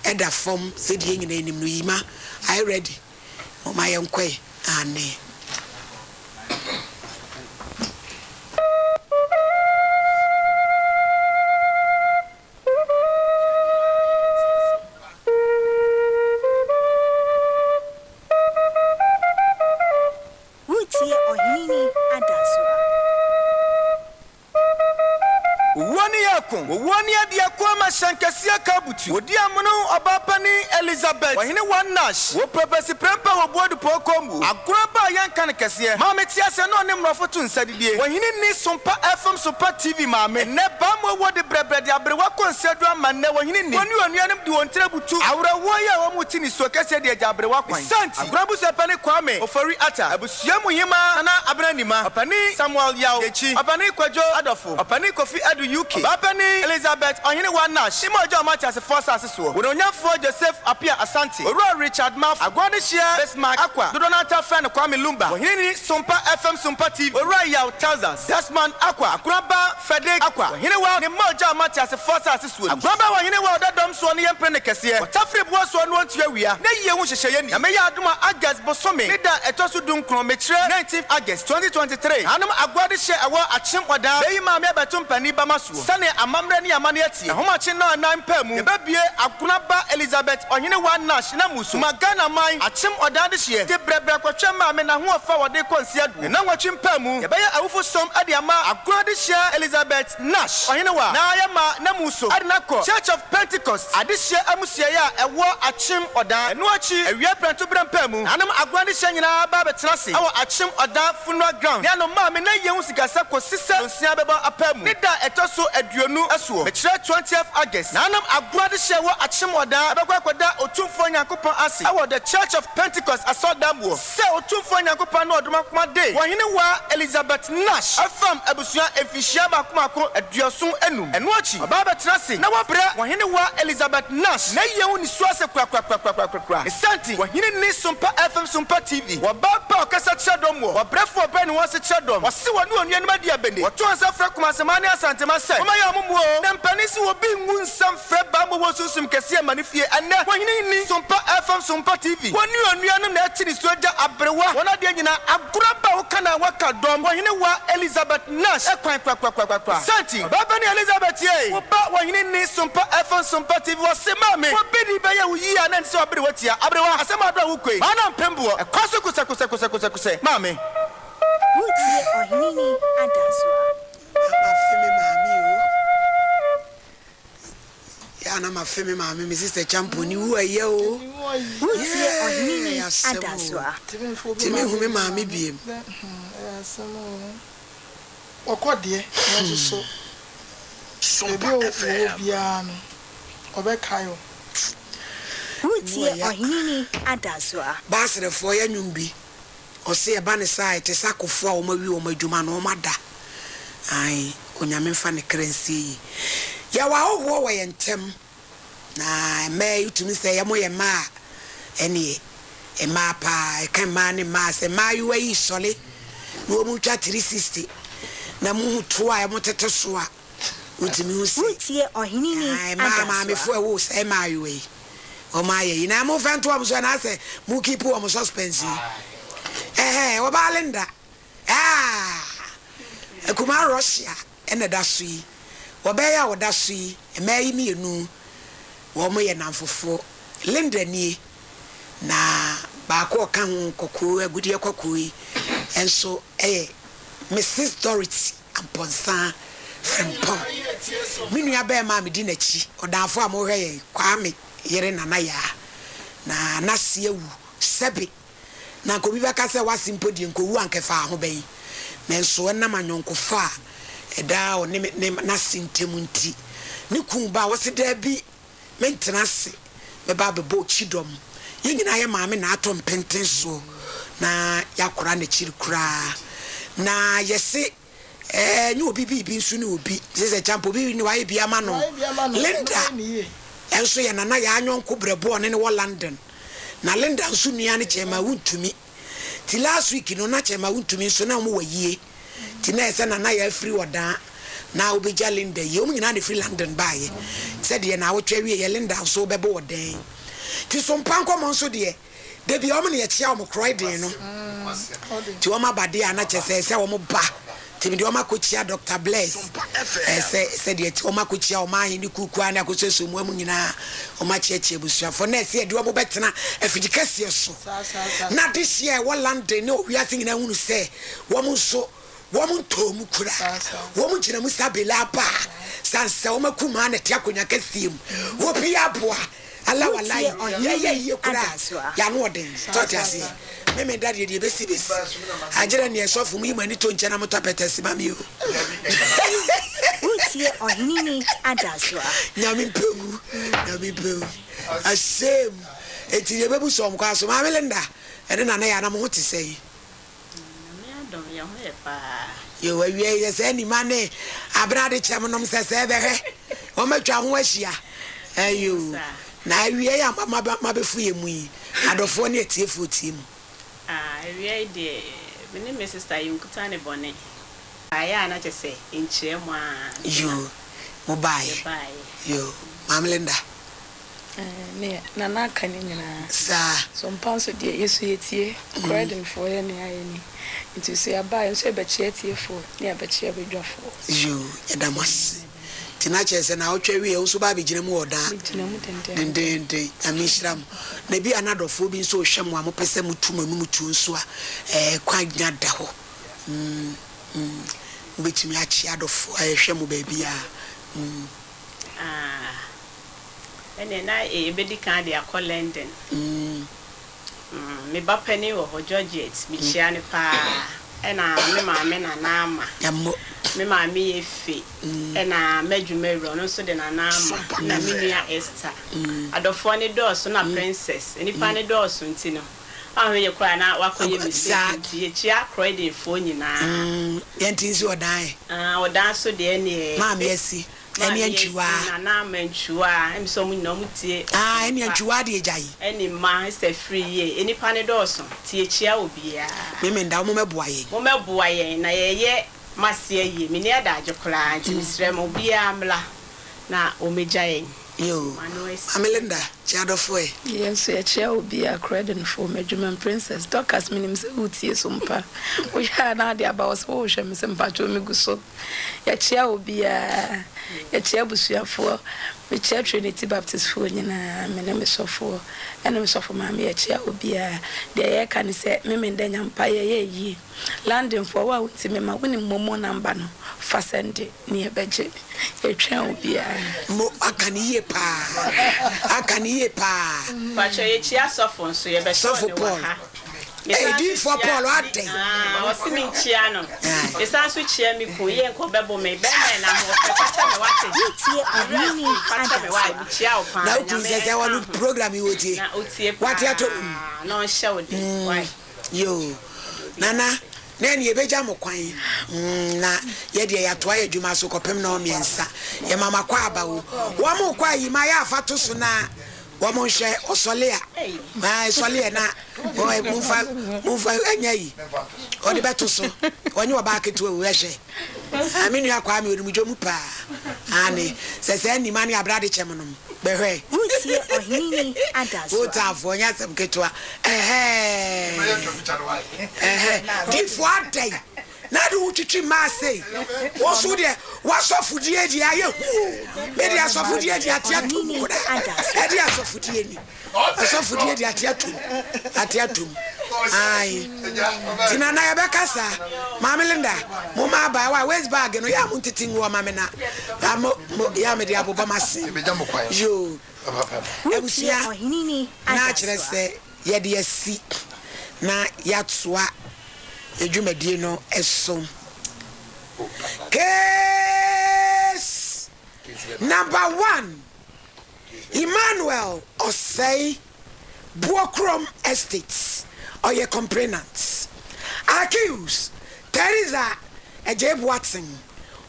eda form se de nyina enim no yima I ready o ma ye nkwe ane woni adia kwama shankasia kabutu wodi amono obapani Elizabeth wahine one nash wo purpose prempa wo bodu pokombu akuraba yankan kese maame tiase no ne mrofoto nsadidie wahine ni Sompa FM Sompa TV maame ne ba mo wodi brebrede abrewa konsedu amanne wahine ni woni onuanem di wontre butu awra wo ya wo muti ni so kese de abrewa kwan santi agurabu sepane kwame ofori ata abusuamu hima na abranima opani Samuel Yao echi opani Kwajo Adofo opani Kofi Adu UK opani Elizabeth ohine one nash imojo matches force aseso we don't for Joseph appear Asante Oro Richard Maf agwade share Besmark Aqua Donata fan Kwame Lumba ohine Sompa FM Sompa TV Oro Yao thousands Desmond Aqua akuraba Frederick Aqua ohine wa ne mojo matches force aseso akuraba ohine wa odadom so ne yempene kese watafre bo so no antuawia na yiye hu hyehye ni ameya adoma August Bosome ne da etoso dum kron mechire 19th August 2023 anum agwade share awo achim oda beyi ma me betum pani bamasuo sane amamre ni amane ati ahomache na nan pamu ebabie akunaba Elizabeth ohine one nash na musu magana man achim oda de hye de brebra kwatwa ma me na ho ofa wode konsi adu na nwatwim pamu ebeye awufo som ade ama akunade hye Elizabeth nash ohine wa na ayama na musu ade nakọ Church of Pentecost ade hye amusia ya ewo achim oda enu achi awia pranto bram pamu anam akunade hye nyina ba betrase awo achim oda funeral ground ya no ma me na yehu sigasa ko sisa onsia beba apamu ne da etoso aduo 20 aso mekyerɛ 20th August nanam agorade hye wɔ akyemɔda abɛkɔ akɔda otumfo nyankopɔn ase ɛwɔ the Church of Pentecost asɔdambo sɛ otumfo nyankopɔn na ɔdoma koma de wɔhene wa Elizabeth Nash afam abusua efihia bakomako aduason enum ɛno akyi ɔbaa bɛtena se na wɔbrɛ wɔhene wa Elizabeth Nash na yehu ni so ase krakrakrakrakrakra esanti wɔhene ni Sompa FM Sompa TV wɔbaa pa ɔkasa kyerɛdɔm wɔ wɔbrɛfo ɔbɛ ne wɔn se kyerɛdɔm wɔse wɔne onuanom adi abɛne wɔto ansa frɛ kumasɛma ne asantema sɛ wɔmayɛ ɔmomuo na mpani se wɔbi ngu nsam frɛ ba mbɔ susum kɛseɛ ma ne fie ɛnɛ wɔhene ni Sompa FM Sompa TV wɔne onuanom na ɛte ne so agya abrewa wɔn adeɛ nyina agorɔ ba wo kana waka dɔm wɔhene wa Elizabeth Nash ɛkwan krakrakrakrakra santi baba ne Elizabeth ye wɔba wɔhene ni Sompa FM Sompa TV wɔse ma me wɔbi di bɛyɛ wo yia na nse wɔbere wɔtia abrewa asɛm adɔ wo koi mana mpemboɔ ɛkwa so kusɛ ma me Wutie ɔhenini adasoa. Mafemi maami o. Ya na mafemi maami mi sister champoni wu aye o. Wutie ɔhenini adasoa. Timi hu me maami biem. Okɔdeɛ na so Sompa FM bia no obɛkayo. Wutie ɔhenini adasoa. Basrefo ya nwumbi. Ose eba ne sai te sakofo a wo mawi wo madwuma no wo mada. Ai onyame mfa ne kransie yi. Ya wa wo wo yentem. Na me yutumi se ya moye ma ene e ma pa e kan ma ne ma se ma yu yi sole. No mu twa 360. Na mu to a mo tete so a. Utimi hu se. Wutie ɔhenini adasoa. Ma me fo e wo se ma yu yi. O ma ye na mo fa nto am so na se mu keep wo mo suspense. Wabalinda. Ekuma Russia ene da so yi. Obeya woda so yi, emayi mi enu. Wo mo ye namfofo. Linda nie na ba ko ka ho kokko agudie kokko yi. Enso Mrs. Dorothy Amponsa Frempon. Minu ya be ma me di nachi. Odanfo a mo hwe ye Kwame yere nana ya. Na nase awu sebe na ko bi baka se wasimpo di nko wu ankefa ho bɛyi menso na manyonkofa eda o ne na sintemu nti ne kun ba wo se da bi mentena se me ba bebo chidom yingina ye maame na atom penten so na yakora na chiri kura na yese nyi obi bi nsu ne obi se champo bi ni waye bi ama no Linda enso ye nana ya anyonko brebo ne wo London na Linda nsu nua ne chema wuntumi ti last week no na chema wuntumi so na mo wayie ti na ese na ya free oda na obija Linda ye o nyina ne free London baaye said ye na wo twa wie ye Linda so bebo odan ti Sompa Nkomo so de bi o mo ne ye chia o mo kroiden no ti o ma bade ana chese se o mo ba ti mi de o ma ko chia Dr. Bless said ye ti o ma ko chia o ma hin ni kuku ana ko so mu amu nyina o ma chiachie busua for na se de o mo betena afidikase so na this year wo London ne o wiase nyina hunu se wo mo so wo mo tomu kura wo mo gina mu sabela ba sanse wo makuma na te akonya kasiem wo pia boa ala walai ye kura ya no den totiase me daddy de be sibes agere ne esofu mu imani to nchana moto petesi mami o Wutie ɔhenini adasoa. nyami pegu asem eti ye bebu som kwa so ma Linda ene na ya na mo hote sei me adom ye ho e pa yo awie ye se ni mane abrade chem nom se be he o matwa ho ahia ayo na awie ya ma befu ye mu yi adofo ne etiefo tim awie de me ne me sister yinkuta ne bone aya na chese enchire mu a yo mobile yo Mam Linda ne na na ka ni nyina sa Sompa so de yesu yetie credit for ye ne aye ni nti so ya ba so be chie tie fo ne be chie be dwafo yo edamas tina chese na otwa wie so ba be gina mu oda dende amishram na bi anadofo bi so hwem a mo pese mutu nso a kwa gnya da ho betimi achi adofo ahwem ba bia ene na ebedi kan de akọ London me ba pani wo ho Georgette mi chia ne pa ena me maame na nama me maame efe ena medwumero no so de na nama na me nua Esther adofo ne dɔɔso na princess enipa ne dɔɔso ntino ahwe ye kwa na wakoye mistake ye chia credit fo nyina yentinzi odan odan so de ne maame asi eni antwa na nama ntwa emso mu nyina mutie eni antwa de ejai eni ma se free ye enipa ne dɔɔso tie chia obia me nda mo meboa ye na ye masie ye me ne adagye kra nti misrem obia amla na omejaye yo Amelinda chiadofo yes ya chia obia credit for medjuman princess doctors minim se utie Sompa o ya na dia ba was o hwe me se mpacho me guso ya chia obia ya chia busuafo me chia Trinity Baptist for nyina me ne me sofo ene me sofo ma me ya chia obia de ye kan se me ndenya mpa ye yi landing for wa uti me ma woni momo number no fa send ni ebeje e twa obia mo akaniye pa pacho ye chia sofo nso ye be sofo Paul di for Paul ade o si mi chia no e san so chia mi ko ye nko bebo me be na mo fe pacha me wate tie ahini pacha me wa mi chia o pa na uti se wa program yi wotie na utie wate ato no show de why yo nana na ni ebeja mo kwan na ye de ya to aye dwuma so kopem na o miensa ye mama kwa abawo wo mo kwa yi ma ya afa to so na wo mo hwe osolea ma osolea na wo mufa anya yi o de beto so onye oba ketu o hwe aminu akwa mi odumjo mu pa ani sese ni mani abrade chemonom behwe utie ohini adaso utafo nya sem ketua difo adai na do twitwi ma sei wo so de wasofudie di aye me de asofudie di atiatu e de asofudie ni asofudie di atiatu ai tinana ya bekasa Mamelinda mo ma ba wa where's bag no ya muntiti wo ma me na ya me de aboba mase yo ebusia ohini na kire se ye de asi na yatoa edwumadie no eso case number 1 Emmanuel Osei Buokrom Estates or your complainants accused Teresa Ejeb Watson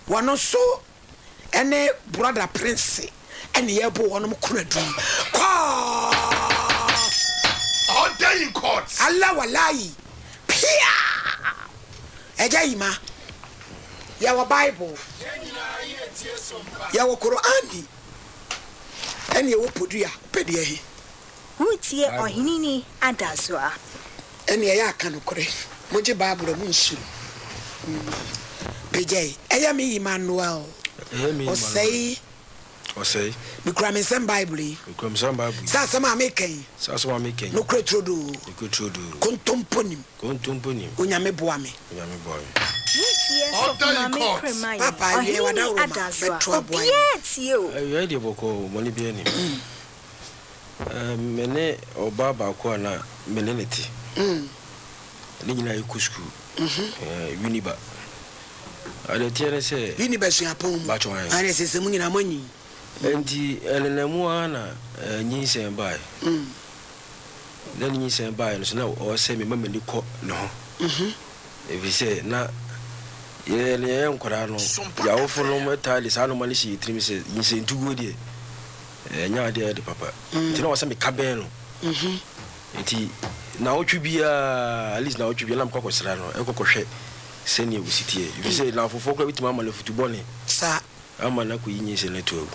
one so ene brother Prince ene yebo wonom kuradum all day in court Allah wallahi pia ejayima yawo Bible yawo Qur'ani ene yawo podua pedie hi utie ohini adaso ene ya aka no kore moje Bible mu nsu pejai eya me Emmanuel Osei Bikrame sem Bible Sasa ma meken no kretrodo kontomponim onyame boa me papa ye wada ro betro aboa ye de boko moni bi ani mene obaba ko na mene neti ni nyina yikusku Uniba ale tiere se Uniba su apon ale se mu nyina manyi enti elelemu ana nyinsen bai na nyinsen bai no so na o se me mamani ko no ebi se na ye ne nkora no ya wofo no metali sa no mani shi trimi se nyinsen tugo die nya de papa ti na o se me kaben no enti na otwu bia at least na otwu bia na mkwa kwesra no ekokohwe seni wusitie ebi se na fofo kwa bitima amale futubone sa ama na ko yinse na to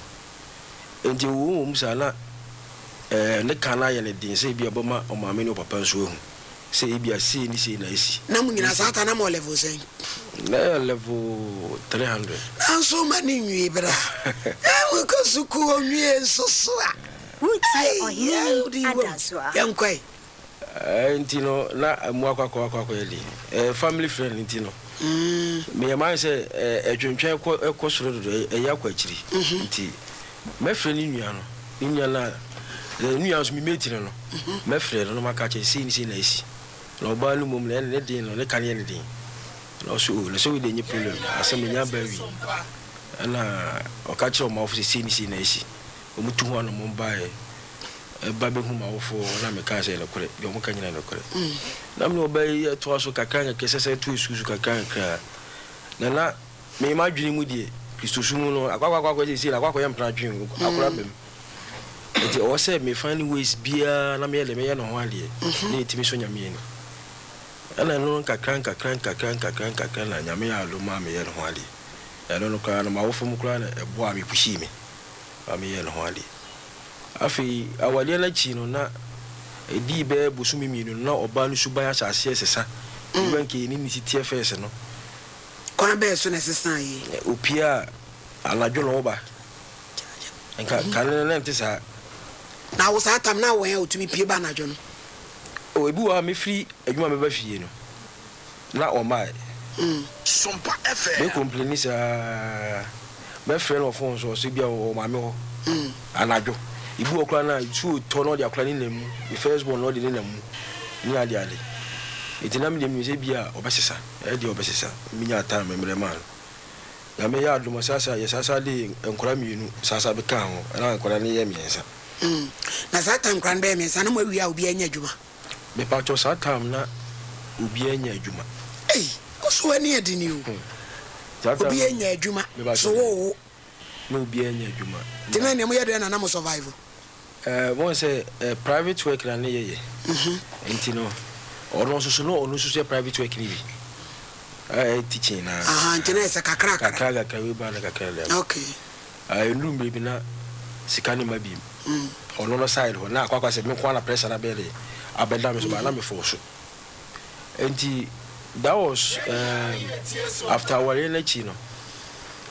enti wo musa na ne kana ye ne din se bia boma o maame ne papa nso hu se bia se ni se na esi na munyina sa ta na mo level sen na level 300 anso mani nwi bra e ko suku onwi ensoso a utie ohini adaso yankwai enti no na mu akwa yeli family friend enti no me yaman se etwentwen ko soro do yakwa akiri enti me friend ni nua na nua so me metire no me friend no maka che si ni na esi no ba lu mum ne din no ne kan ye ne din also na so we dey any problem asem nya ba wi na o ka kire o ma office si ni na esi o mutu ho na mo bae ba be hu ma wo fo na me ka se na kore yo mo ka nyina na kore na me obai to aso kakanya ke sese tu isusu kakanya na me ma dwini mu die Kristo sumu no akwa si la akwa yam pradwin akora bem enti o se me find ways bia na me ele me ye no ho ade na etimi so nyame ni ana no kakran na nyame ya lo ma me ye no ho ade ya no ka na ma wo fo kura na ebo a me pushi me ba me ye no ho ade afi awale na chi no na edi be busumi mi no na oba no suban asase esesa banki ni sitie fese no kona be so necessary yi opia alajo no ba enka kan na ntisa na wo sa tam na wo ya otumi pie ba najo no o ebi wa me free adwuma me ba fie no na o mai Sompa FM me complain sa me friend of phone so bia o ma me ho anajo ibu okra na tu to no dia okra ni nemu the first born no dia nemu ni ade itina me dem se bia obesesa e dia obesesa minya time me man ya me ya aduma sasa ya sasa de enkora mienu sasa be kan ho na enkora ne ye miensa na za time kran be miensa na mo wi a obi anya adwuma me pa cho sa time na obi anya adwuma so ani adini o obi anya adwuma so wo no obi anya adwuma tina ne mo ye de na mo survive won say private work na ne ye entino ono so no ono so private work ni bi teaching na ntina esa kakra we ba na kakra le okay ndum bi na sikani mabi ono no side ho na akwa se me kwa na pressure na bele abeda me so ba na me force enti that was after our election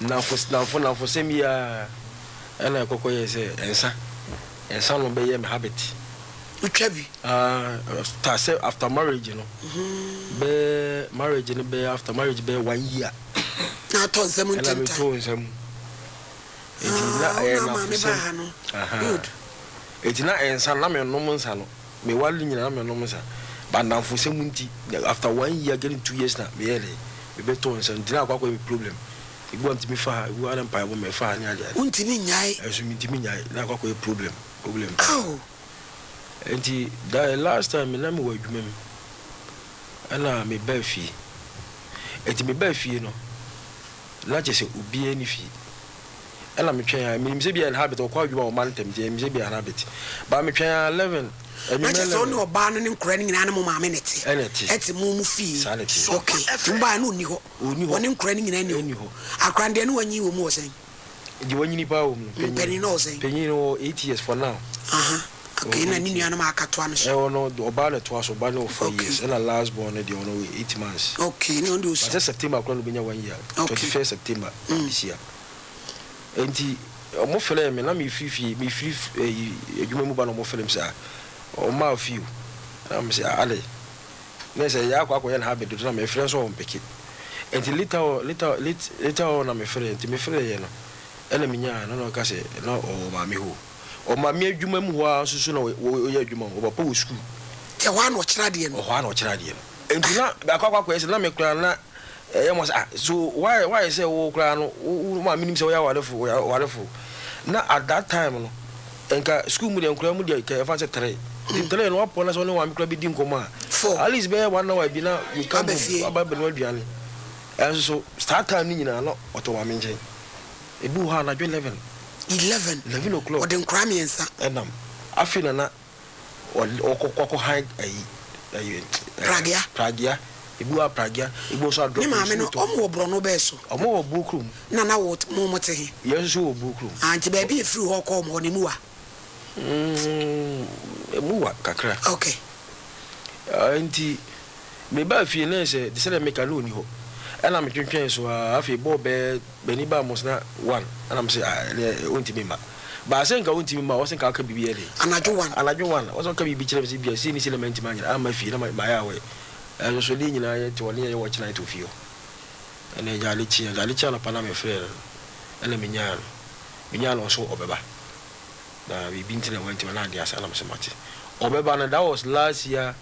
na for same year ana kokoye se ensa no be ye me habit utwabi after marriage be marriage no be after marriage be 1 year na to nsem ntenta good etina ensa na me no nsa no me wali nyina na me no nsa but na for same nti after 1 year getting 2 years na me ele me be to nsa ntina akwa me problem ibu antimi fa ibu ana mpa bo me fa anya ade untimi nyai eso ntimi nyai na akwa problem enti the last time na me wa adwuma mi ana me ba fi enti me ba fi no na je se obi ani fi ana me twen me nimse bia na habit o kwa adwuma o man tem je me je bia na habit ba me twen 11 na je so no ba no ne nkora ni nyina na mo ma me neti eti mu fi okay tumba na oni ho oni nkora ni nyina ni ho akrande na wanyi wo mu osen di wanyi ni pa wo mu penny no osen penny no 8 years for now okay na ni nua na akato am so no oba le to aso ba no 4 years and last born dey on 8 months okay no do so September akro no benya 1 year 21st September this year enti mo fele me na me free adwuma mu ba no mo fele me sa o ma fiu am say ale na say ya kwa ya na habit do na me frɛ so on pick it enti later on na me frɛ enti me frɛ ye no ela minya no ka say no o ma me ho o ma me adwuma mu ho a susu na o ye adwuma o ba po school te ho na o kira de no enti na akwa say na me kura na ye mo say so why say wo kura no ma minim say wo ya warefo na at that time no enka school mu de nkura mu de ka fa say 3 tele no apona so no wa mikla bi din koma at least be 1 hour bi na you come aba no aduane so start time ni nyina no oto wa menje ebu ha na 11 o'clock odin krami ensa enam afina na okokoko high ayi pragia ebu a pragia ebu so drop ni ma me no omo obro no be so omo wo bukrum na wo mo mote he yeso wo bukrum anti ba bi efiri ho ko mo ni mu wa muwa kakra okay anti me ba fie na se de se me ka no ni ho ana me twentwen so afi bo be ni ba mo na 1 ana me se onti me ma ba se nka onti me ma wo se nka ka bibi ele anajo 1 wo so ka bibi kire se bia si ni se element ma nyina ama fie na ma ya we so li nyina ye to ni ye watch night to fio ene jali chi na pana me frere ele me nya no so obeba na we been to went to an idea salam semati obeba na that was last year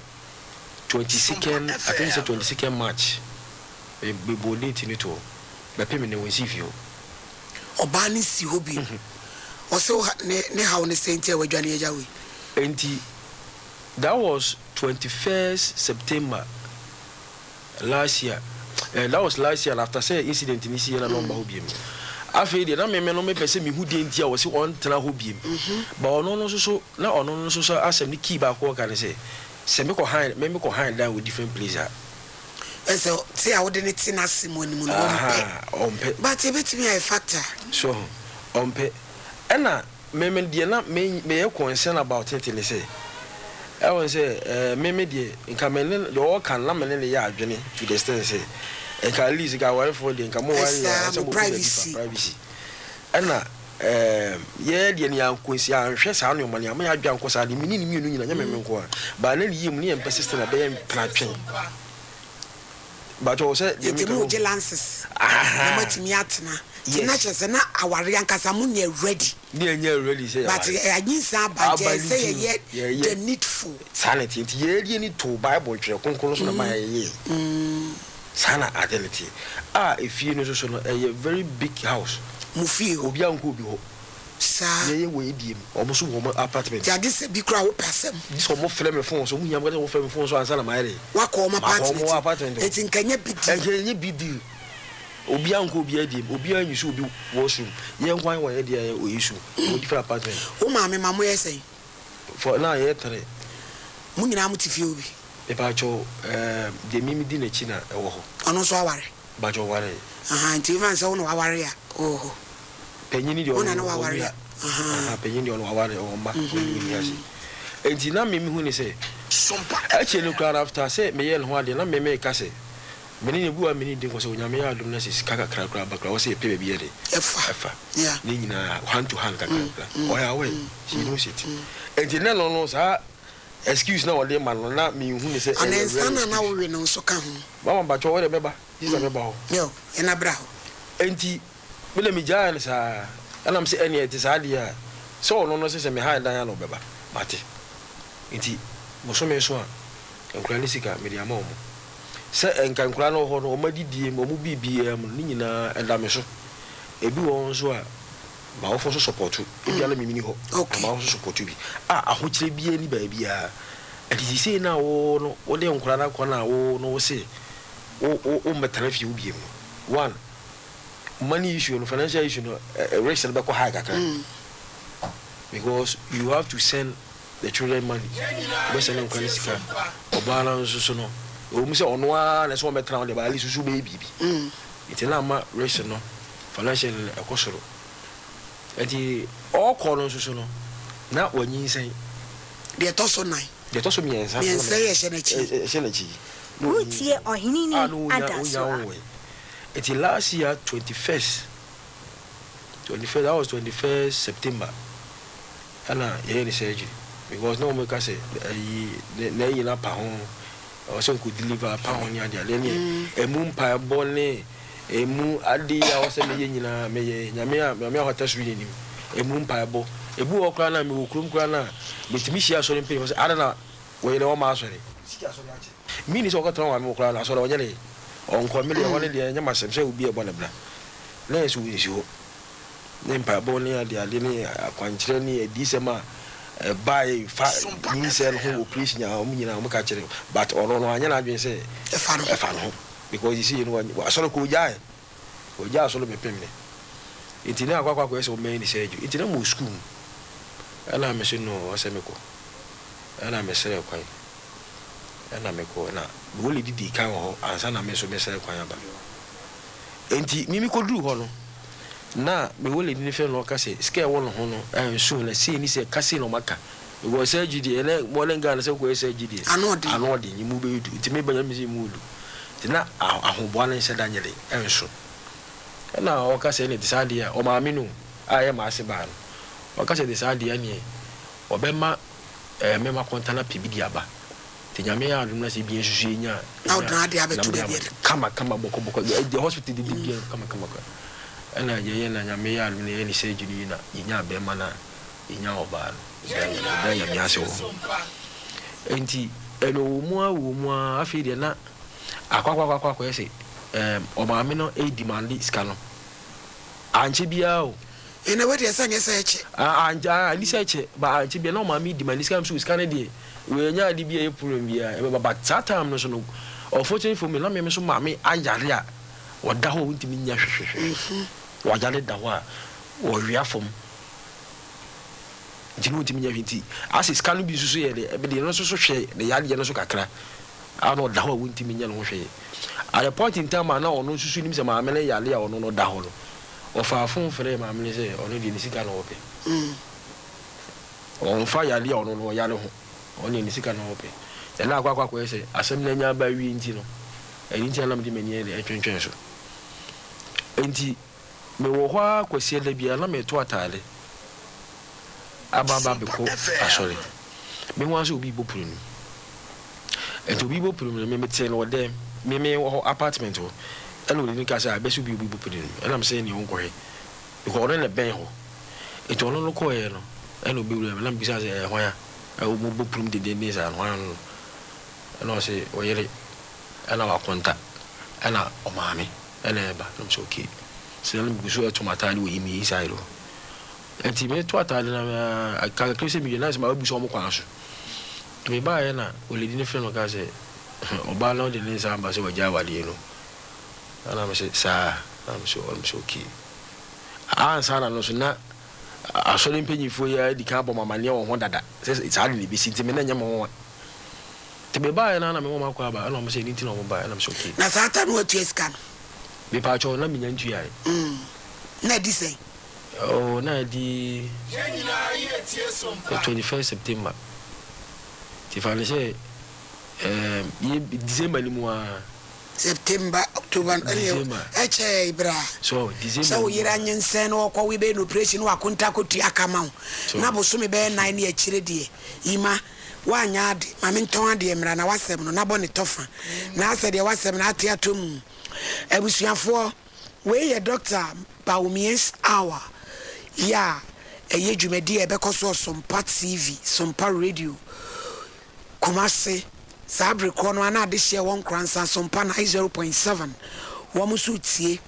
22nd I think it's 22nd March be body tinito be pay me ne won sifio oba ni si hobi o se ne how ne senti e wadwane agya we enti that was 21st September last year. That was last year after say incident in this year na number hobi me afei de na me no me pese me hu de ntia wo se on tena hobi me ba ono no so na ono no so asem ni key ba ko kan se me ko hide down with different places so see how de neti na simoni mu no ompe but e betimi a factor so ompe ena me de na me concern about it ni say I want say me de nka me ne the all can na me ne ya adwene to the extent say e ka lease ga worry for the nka mo worry ya say privacy ena ye de ne yankosi anhwe sa no mani am ya adwan ko sa de mini ni mienu nyina nya me nko ba na yim ne yem persist na be yem platwen but o say the me lances na matimi atena tina chese na aware ankasa mu ne ready say but anyinsa abanje say ye the needful sanity ye ni to bible twa konkon so na ma ye sana identity if you know so no a very big house mu fie obi anko bi ho sa ye we diem omo so wo apartment ya this be kra wo person this omo frame me phone so mu nyam ga wo frame phone so ansa na ma ye wa ko omo apartment eti nkanya bidi obi anko obi adiem obi anyusu obi washroom ye nkwan wo ye dia o yisu o different apartment o ma me mamo ye say for now ye tare mu nyina mu tifie obi e ba cho de mimi di na chi na e wo ho ono so aware ba jo ware nti even say ono aware ya oho penyini di ono aware penyini di ono aware o ma ni asi enti na mimi hu ni say actually crowd after say me ye no ade na me ka say meni ne buwa meni din ko so nyame ya dum na sisi kaka kra bakra wo se pe be yede efa yeah ni nyina hand to hand kaka o ya we she no shit enti na no sa excuse na wole man na me hu ni se ana na wo we no so ka ho mama ba cho we beba isa beba ho yo ena bra ho enti me le mi ja na sa ana me se eni eti sa dia so no se me ha dan ya no beba mate enti mo so me so a enkura ni sika me dia ma o se enkankura no ho no omadidie mo mu bibia mu ni nyina endame so ebi won so a ma wo fo so support ebi ala mimini ho ma wo so support bi ahokyere bia ni ba bia adi se na wo no wo de nkura na ko na wo no wo se o metara fi ubie mu one money issue no financial issue no race be ko high kaka because you have to send the children money be send nkura sika obana so no o mu se ono a na so metra on the bali susu be bibi it na ma race no financial ekosoro enti all corner so no na wanyin sen de toso nine de toso miensa ye shenachi Utie ohini ni adaso enti last year 21st that was 21st September ana ye ni surgery because no me ka say na yina pa ho o so could deliver pound ya dia leni emu mpa bone emu ade ya o se me nyina me ye nyame hotel suite ni emu mpa bo ebu okra na me okrum kra na betimi hia so lempe so ada na we le o ma so ni mi ni so ko tron wa me okra na so le onyele onko me le woni le nyama sem se obi e bo na bla na yesu wi so ne mpa bo ni ade ni akwankyere ni edisema buy ni sell home operation ya omu nyina omu ka kire but ono no anya na adwen say e fa no because you see you know asoro ko jaa asoro be pemne itina akwa ko ese o me ni seju itina mo school ana me se no asemeko ana me sere kwan ana me ko na wo le didi kan ho ansa na me so me sere kwan aba enti mimi ko duru ho no na me wo le ni fe no ka se scale wo no ho no so na se ni se ka se no maka wo se gidi ene mo le ngana se ko se gidi anodi ni mu be du ti me banya mi se mu du ti na ahobo na se danyele enso na o ka se ni disade ya o ma minu aye ma se ba no o ka se disade ya ni o be ma me ma kontana pibidi aba ti nyame ya adum na se bi ensusu nya na o dan ade abetu be bi kama boko the hospital de bi kama ana ye na nyame ya adum ne ni se jini na nya be ma na nya oba da ya mi ase wo enti eno wo mu afi de na akwa ese omaame no e demand iska no anche bia o ina wadi asanya seche anja ni seche ba anche bia no omaame demand iska so iska ne de we nya di bia e problem bia e ba that time no so no unfortunately for me na me so maame ayare a wada ho ntimi nya hwehwehwe wajale da ho a wo wia fom jinu ntimi nya hwenti as iska no bi so ye de e be no so hwe de yade no so kakra a no da ho ntimi nya no hwe at the point in time na ono susu nim se maame le yale a ono no da ho no o fa fon frɛ maame le se ono di ni sika no ope on fa yale a ono no yale ho ono ni sika no ope e na akwa akwa se asem na nya ba wi nti no e nti na me di mani e twentwen so enti me wo ho akwasi da bia na me to atale ababa beko asori me ho aso obi bopuru ni enti obi bopuru me mete no dem me wo apartment ho eno ni ka sa be so bi bopuru ni ena me say ni won kohe because on na ben ho enti ono no kohe no eno bi wura me na bisa say ho ya o mo bopuru de ni sa ho no eno say o yere ena wa konta ena o maami ena ba no so okay se na mi so e tomata ni wo yimi inside ro enti me to atale na ka krese mi na se ma bu so mo kwa so to me ba na o le di ne friend no ka se oba na de ne sa ba se waja wale no ana me se sa am so okay sa na no so na asole mpanyifo ya di ka bo mama ne wo ho dada se sa de ne bi sinti me na nya mo te me ba na me mo makwa ba ana me se ni ti no mo ba ana me so okay na sa ta no atu escan me pa cho na me nya ntua na di say oh na di 21 September ti fa le se December ni mo September October eche ibra so December so yira nyense no kwa we be no operation wa konta ko tua kama na bo so me be 9 ne akire die ima wanya ade ma me nton ade mra na wasem no na bo ne tofa na ase de wasem na atia tom abusuafo we ye doctor Baumien's hour ya eye dwumadi e be koso Sompa TV Sompa radio Kumase Sabre kono ana de hye won kransa Sompa 0.7 wo musu tie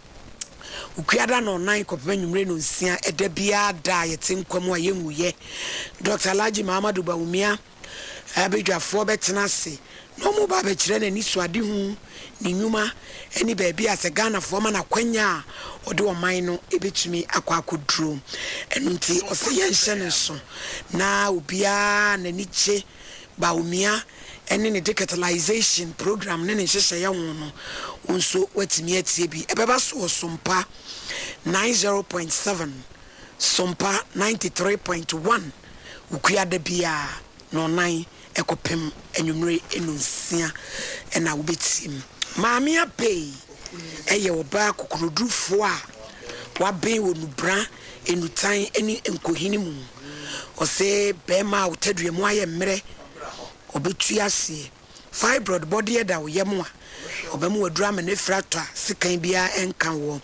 ukuada no 9 kopɛ nwumre no nsia ɛda bia da yete nkwam a yenwuye Dr. Laji Muhammadu Baumia abedwafo betena se no mu ba be kire na ni suade hu ni nyuma eni ba bia se Ghana fo ma na kwanya ode o man no ebetumi akwa akoduro enunti o se yenhye ne so na obia na ni che Baumia ene ne digitalization program ne nhyehyɛ ya ho no nso watimi atie bi ebeba so Sompa 90.7 Sompa 93.1 ukuada bia no 9 ekopem enwumre enunsia ena wobetim maame apei eye oba kokorodufo a waben wonubra enutan eni enkohini mu ose bema wotaduemu aye mre obetu ase fibroid body eda wo yemu a obemu wadura me ne fracture sikan bia enkan wo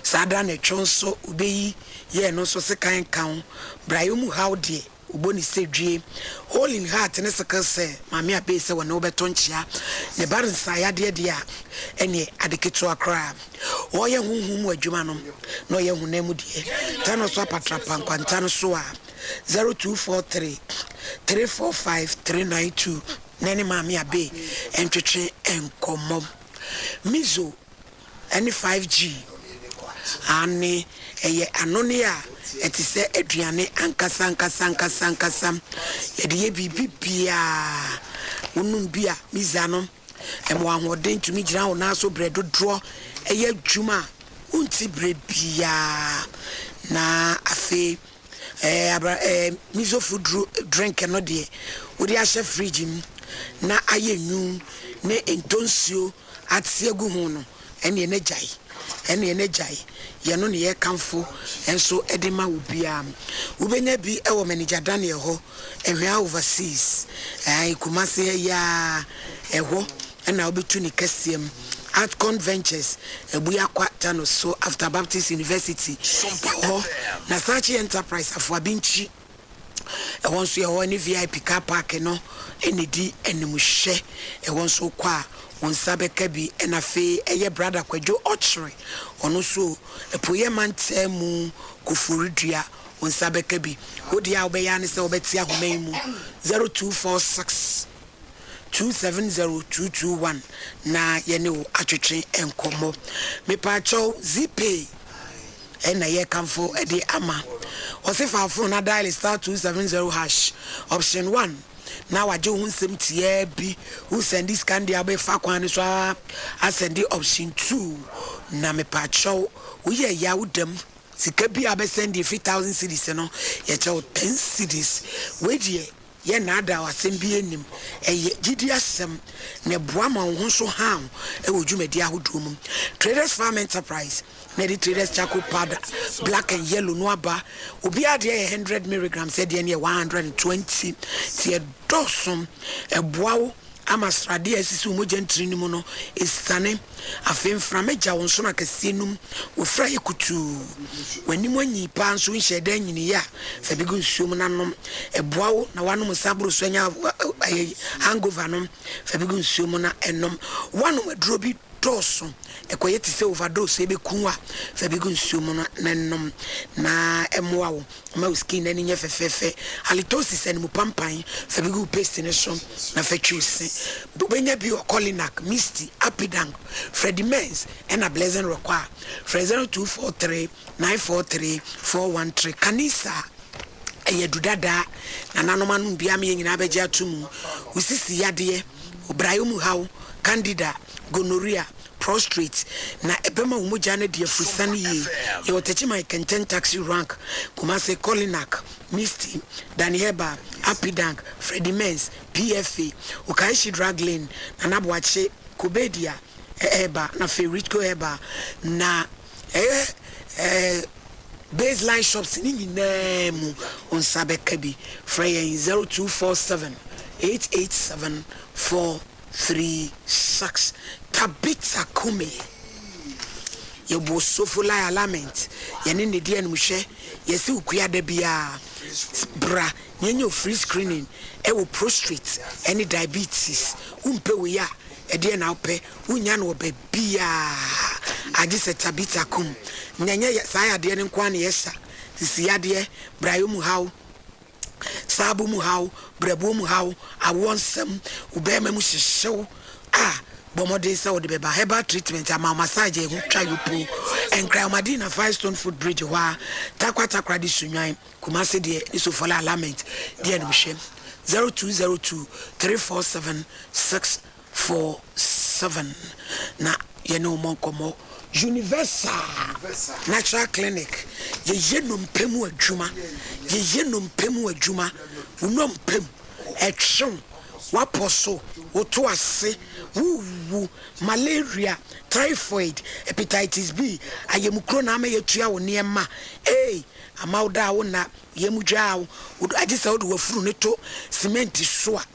sada na twonso obeyi ye no so sikan kan brayomu howde uboni sedwie all in heart ne saka se mame abe se wona obeto nchia ne barensa ya de de a ene adeketo akra oye hunhum adwuma no no ye hunamu de tano so patrapa nkwanta no so a 0243 345 392 nene mame abe entwetwe enkomo mizo any 5G ane eye anone a etise aduane ankasa yede ye bibia wonum bia mizano emo ahoden tumi gira wo na so bredo dro eye adwuma unti brebia na afi mizo food drink no de wodi ahye fridge na ayenyu ne entonsio atiegu hu no ene ne jai ye no ne ye kamfo enso edema ubia ubenya bi ewo manager Daniel ho ehwea overseas Kumase ya eho na obetu ni kasiem at conventures ebuya kwata no so after Baptist University ho na Sachi Enterprise afwa binchi wants to your VIP car park no any di animushare wants so qua on Sabekabi and a fee a brother Quajo Ochre on also a poeman temu Kufuridria on Sabekabi. Who the Albayan is Obetia Humemu 0246 270-221 na yene atwetwe enkomo mepacho zipe ena ye kamfo ede ama osifa phone na dial *270# option 1 na waje hu nsem tie bi who send this can dia be fa kwan so a send option 2 na mepacho wo ye ya wudam sika bi abesend 5000 cedis no ye chew 10 cedis we die ye na ada wasem bi enim eye gidi asem ne boa ma ho so ha e wodwumadi ahodum Traders Farm Enterprise na di Traders charcoal powder black and yellow no aba obi ade 100 mg said ye 120 tie dosom e boa amasrade asisi umojentri ni mu no esane afem frameja wonso na kasenum wo fraye kutu wanim anyi pa nso nhyedan nyini ya fa bigu nsuom nanom eboawo na wanom sabro so anya hangover nom fa bigu nsuom na enom wanom aduro bi doso ekoye ti se overdose ebe kunwa fa bigu nsuom na enom na emoawo ma skin na nye fefefe halitosis en mu pampan fa bigu paste ne so na fa twisi benya bi Colinac Misty Apidang Freddie Menz and a blessing require 0243-943-413 Kanisa eye dudada na nanomanu bia me nyina beja tumu usisi yade obrayo haw candida gonorrhea prostrate na ebema umoja na de afusane ye ye wotechi my kenten taxi rank kuma se Colinac Misty Danieba Apidang Freddie Menz PFA ukaishi drug lane na nabwache Kubedia eba na Ferrico eba na baseline shops ni nyinemu on Sabekabi Freya 0247-887-436 Tabitha Kume yebo sofula alignment yene ne die nmuhwe yesi ukua da bia bra nyenyo free screening ewo prostrate any diabetes umpe we ya ede na ope unya no be bia agise Tabitha Kum nyenye saya de ne kwa ne yesa sisi yade brayo mu haw sabu mu haw brabo mu haw awonsem ubema mu hyehyew bomode sa ode beba herbal treatment ama massage e hutwa yopo enkra madina 5 stone foot bridge wa takwa di sunwan kumase de isofola alignment de no hwe 0202-347-647 na yeno monkomo Universal Natural Clinic ye yenom pemu adwuma unom pem ethon waposo woto ase wu malaria typhoid hepatitis B ayemukro na amayetua wo niema amawda wo na yemudwa wo agisa wo do wafuru ne to cement soa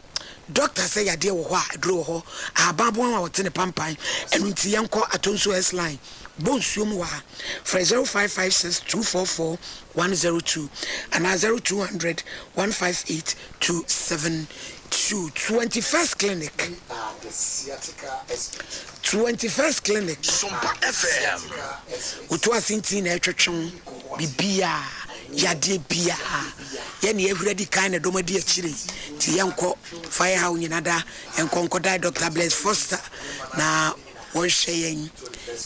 doctor say yade wo ho adro ho ababon wa wote ne pampan enu nti yenko atonso S line bonsuom wa 0556-244-102 and 0200-158-272 21st Clinic 21st Clinic Sompa FM Utua sinti na etwetwon bibia yade bia ye ne ehuredi kan na domadi akire ti yenko fire how nyinada yenko die Dr. Bless Foster na wonsheyen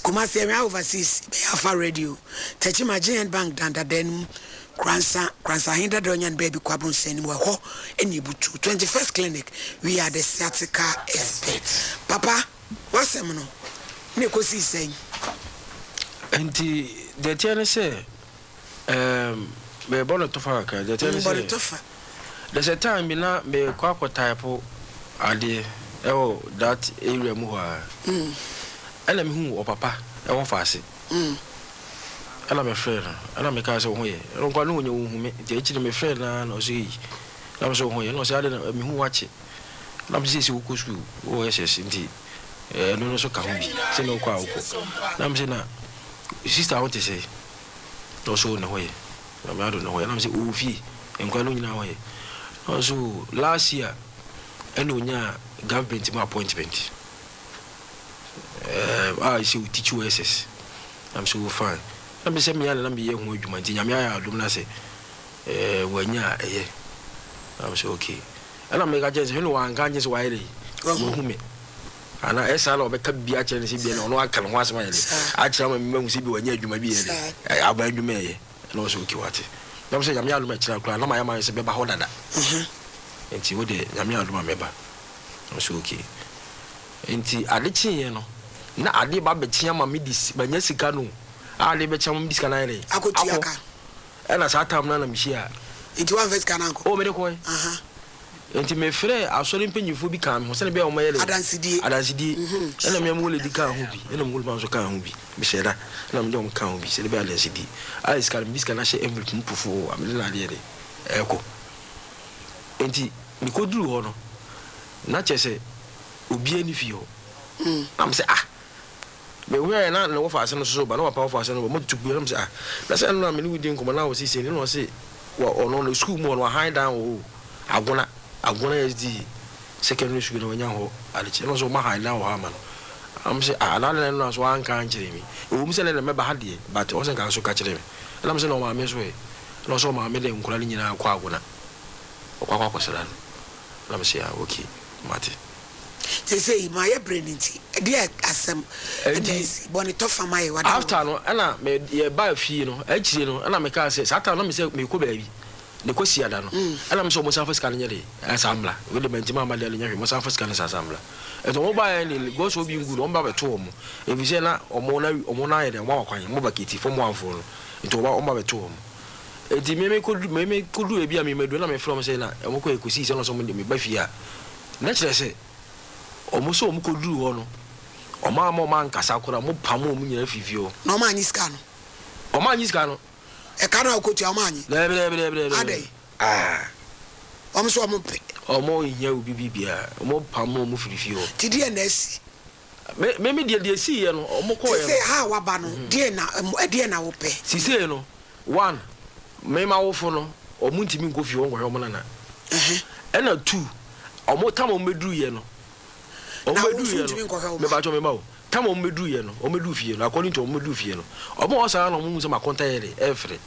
kuma se me overseas be afa radio tachi Magian Bank danda den Kransa hinda donyan baby kwabun seni mo ho eni butu 21st Clinic we are the sciatica experts papa what's no ne ko si sen enti de tiane se me bono tofa ka de tiane se there's a time me na me kwa type ade ewo that area mu ha ana me hu o papa e won faase ala me friend ala me ka so ho ye ron no nyu hu me je chi me friend na no so yi na so ho ye no so ade me hu wache na me si wo kusu wo SS nti no so ka ho bi se no kwa uko na me se na sister want to say no so no ho ye na me ado no ho ye na me se o fi nkwa no nyina hoye also last year eno nya government my appointment I see teach you SS I'm so fine na me say me yana na me ye ho adwuma nti nyame aya adom na say wanya I'm so okay and I'm make a chance no one can just wire wo hu me ana esa na obeka bia kire se bia na ono aka no asema yele a kire ma me hu se bi wanya adwuma bi yele aba adwuma ye na so okay wate na me say nyame adom kire kura na ma ya ma se be ba ho dada enti wo de nyame adom meba I'm so okay enti ade chinye no na ade ba be chia ma medis banya sika no ade be chia ma medis kana yele akotiaka ena sa tam na mishia enti one verse kana nko o me de ko enti me frɛ asɔre mpanyifo bi kan ho sɛ be o mayele adansidie ena me amule di kan ho bi ena mule ban so kan ho bi me hyɛda ena me dem kan ho bi sɛ be adansidie ai ska me ska na hyɛ envelope mpufo amele na ade eko enti mi ko duru ho no na kyese obi ani fi ho am say me we na wo fa ase no so ba na pa wo fa ase no mo tutu am say na say na me ni wudi nkomo na wo sisi ni no say ono no school mo no high down o agona SD secondary school no nya ho ade no so ma high down ha man am say na no so an kan kire mi o mu say na me ba ha de but o say kan so ka kire mi na am say no ma me so e no so ma me de nkura ni nyina akwa agona okwa kwasara na am say okay mate say my brain nti dia asem boni to fama ye wada after no na me ye ba fie no akire no na me ka say satan no me say me ko baabi ne ko siada no na me so mo sanfa scan nyere asambla we de mentima ma de nyere mo sanfa scan asambla e to mo ba ni go so bi ngu no ba beto mo e bi say na omo na ye de mo akwan mo ba kiti fo mo anfo no nto ba o ba beto mo e di me ko du e bi a me medu na me from say na e mo ko ekosi say no so mo de me ba fie a na kire say omo so omo ko duru ho no omo ma nkasa kora mo pamo omo nyina fifio no ma anyi ska no e ka na okotu omo anyi le adai omo so omo pe omo nya obi bibia omo pamo omo fifio ti die na asi me die si ye no omo ko ye say ha wa ba no die na wo pe si say no one me ma wo fo no omo ntimi nko fie wo ngwe omo na ena two omo tam omo meduru ye no omedu ye no me ba cho me ba o tam omedu ye no omedu fie no according to omedu fie no omo osa no mu se ma konta ye efre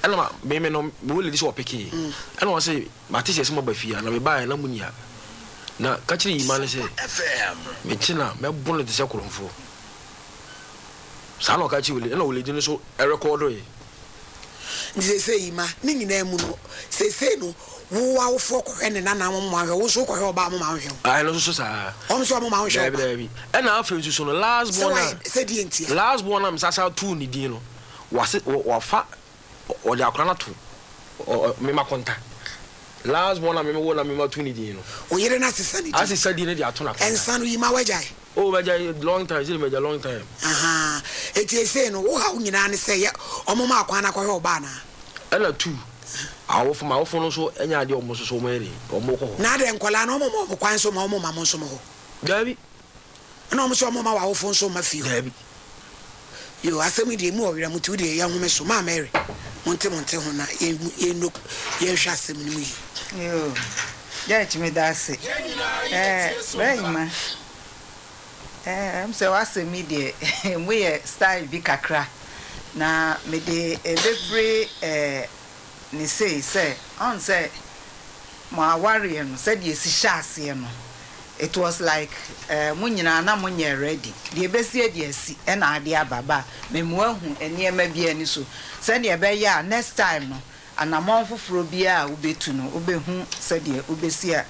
ela ma me no me wo le di so opeke ela wo se ma ti se mo ba fie na me ba na mu nia na ka chiri ima ne se me china me bon le de se kuromfo sa no ka chi wole ela wo le di no so e record ye ndi se ima ni nyina mu no se no wo wa wo fo ko hwe ne na mo ma hwe wo so ko hwe oba mo ma hwe ai no so sa o so mo ma hwe e na afa so no last born se di enti last born am sasa tu ni din no wa fa o de akora na tu me ma konta last born am me wo na me ma tu ni din no o yere na sesa ni asesa di ne di atona ensa no yima wajai o wajai long time zile meja long time eti ese no wo ha nyina ne se ye o mo ma akwa na ko hwe oba na ela tu awofo no so enya ade omo so mo ere omo ko na de nkola no mo kwan so mo ma mo so mo ho dabi na omo so mo ma awofo so ma fi dabi yo asemi de mu owira mutu de ya home so ma mere monte ho na ye no ye hwa asemi ni mu yi yo ya chime dase very ma am se wasemi de mu ye style bi kakra na me de every ni say on say ma warrior no said yes shase no it was like munyina na munye ready de besie de asi e na ade ababa memu ahu eniema bia ni so said de be ya next time no anamon foforo bia obetu no obehu said de obesia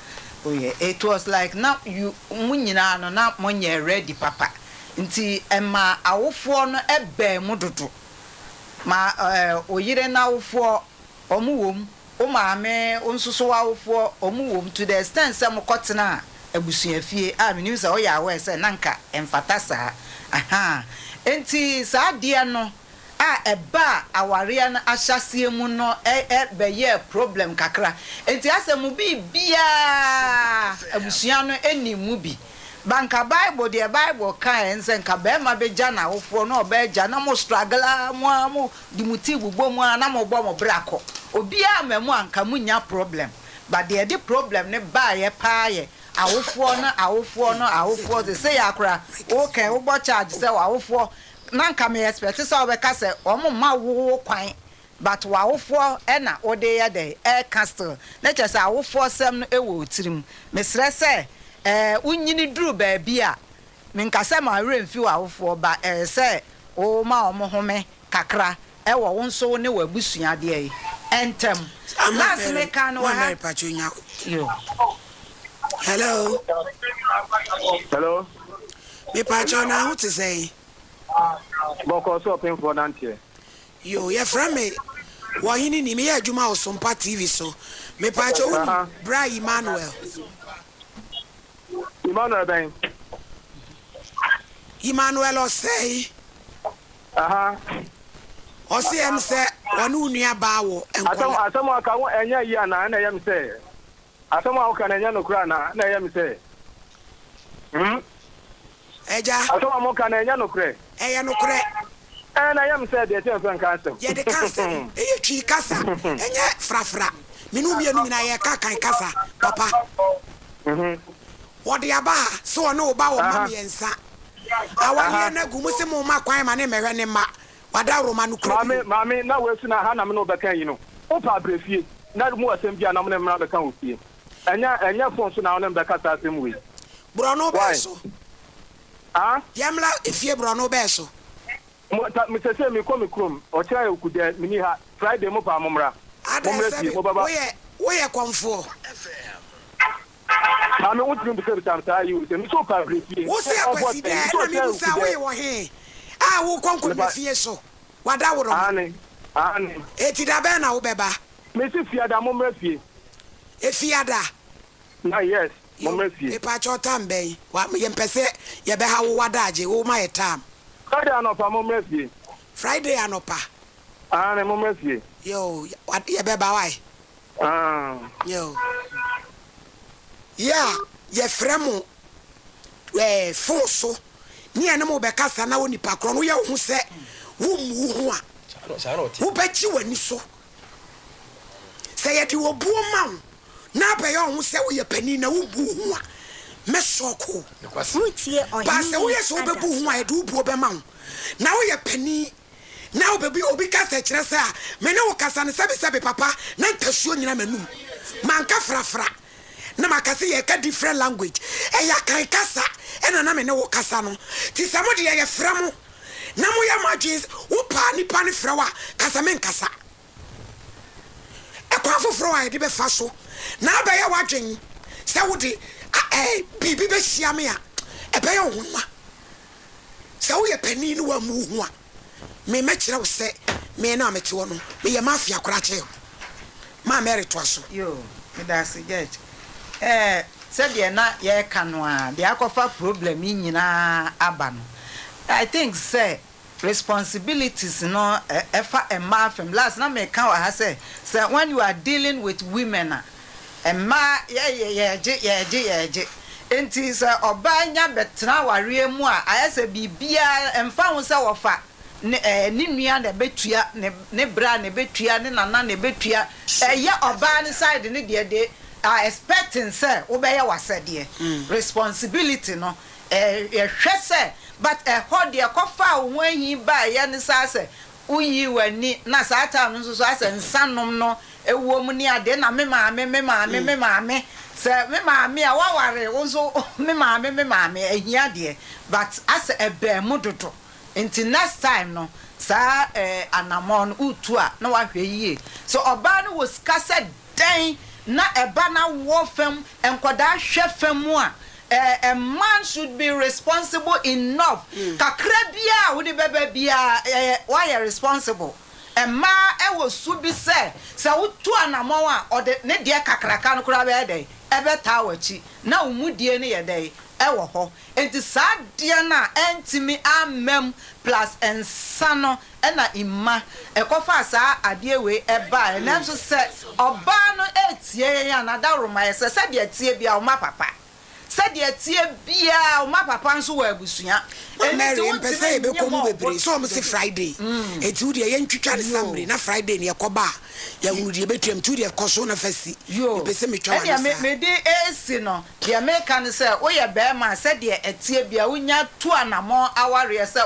oye it was like now you munyina no na munye ready papa nti ema awofo no ebe mudodo ma oyire na awofo omuwom o maame onsuso awofo omuwom to the extent some kotena abusuafie a menim se o ya awe se nanka emfata saa enti saa dia no a eba aware na ahyase mu no beye problem kakra enti asemu bia abusua no enimu bi banka bible the bible kan ense nka be ma beja na awofo no obeja na mo struggle mo dimuti gbugbo mo na mo bo mo brako obia memu anka munya problem but the problem ne ba ye pa ye awofo they say akra okay wo bo charge say awofo na nka me expect say obeka say omo ma wo kwan but awofo e na ode ye dey air castle na che say awofo sem no e wo tirim mesre say unyini duru ba bia me nka say ma remfi awofo ba say o ma omo home kakra e wo wonso ne wabusua de yi entem last me kan wa yo hello me pacho na who to say boko so open for nantie yo ya from me wa hini ni me adwuma o Sompa TV so me pacho bra Emmanuel ben Emmanuel o say o say em say wonu nua ba wo enkola asamo aka wo enya yi ana na yem say asamo aka na enya no kura na yem say eja asamo mo ka na enya no kura eya no kura na yem say de ten fan cancel ye de cancel e twi kasa enya frafra minu mienu mina ye ka kan kasa papa wodi aba so ono ba wo mam yensa awale na gumu se mo ma kwan ma ne mehwe ne ma wada roma no kura mami na wesu na ha na me no beka yi no o pa brefie na mu asem bia na mo ne mra beka ofie enya fon so na wo ne beka ta asem we bro no be so yamla efie bro no be so me tese me ko me krom o kira okude mini ha Friday mo pa momra fie mo baba wo ye konfo mami wo trim beka ta ta yi wo se mi so pa brefie wo se akwasi de na mi busa wo ye wo he wo konko me fie so wada wo ani eti da be na wo beba me si fiada momra fie fiada na yes momra fie e pa chotam be wa ye mpese ye be ha wo wada age wo ma ye tam Friday anopa momra fie Friday anopa ani momra fie yo ye be ba wai yo ya ye fremu fon so ni ene mo be kasa na woni pa kro no ye hu se wo mu hu a wo be chi wani so se ye di wo buo ma na be ye hu se wo ye pani na wo bu hu a me soko fruitie oyin ba se wo ye so be bu hu a ye du buo be ma na wo ye pani na wo be obi kasa kire se a me ne wo kasa ne sebe papa na ntasuo nyina manum manka frafra na makasi ye ka different language e ya kan kasa e na me ne wo kasa no ti samo de ye framo na mo ya madwins wo pa ni frawa kasa men kasa e kwa foforo wa de be fa so na ba ye wadwen se wo de bibi be hia me a e be ye wo ma se wo ye pani ni wa mu hu a me kire wo se me na me te wo no me ye mafia kora che ma mere to aso yo me da se get said ye na ye kanwa de akofa problem nyina aba no I think say responsibilities no efa emma fam last na me kan wa ha say when you are dealing with women emma ye enti say obanya betra ware mu a ayese bibia emfa ho say wofa ni nua na betua ne bra na betua ne nana na betua ye oba ne side ne de expecting say obey wasede responsibility no hwese but hold your kofa when he buy ya ne say uyi wani na sa ta no so ase nsanom no ewo mu ni ade na me maame say me maame a waware wo so me maame ehia de but as ebe mu dodo until next time no sa anamon utu a na wahwe yie so oba no was kase den na eba na wo fam enkoda hwe fam a man should be responsible enough kakra bia wo de beba bia why are responsible a ma e wo su bi se utu anamon a ode ne de kakraka no kura be dey ebe ta wachi na umudie ne ye dey ewo ho enti saa de na entimi amem plus ensano na imma ekofa saa ade we eba na so se oba no etie ya na daroma se de tie bia o ma papa said the tia bia o ma papa nso wa abusua Mary mpese ebe ko mu bebre so mo se Friday eti wo de ye ntwitwa ne samre na Friday ne yakoba ya hunu de betuam tu de koso na fasi mpese metwa wa me de esi no de America ne se wo ye be ma said the etie bia wonya to anamo aware se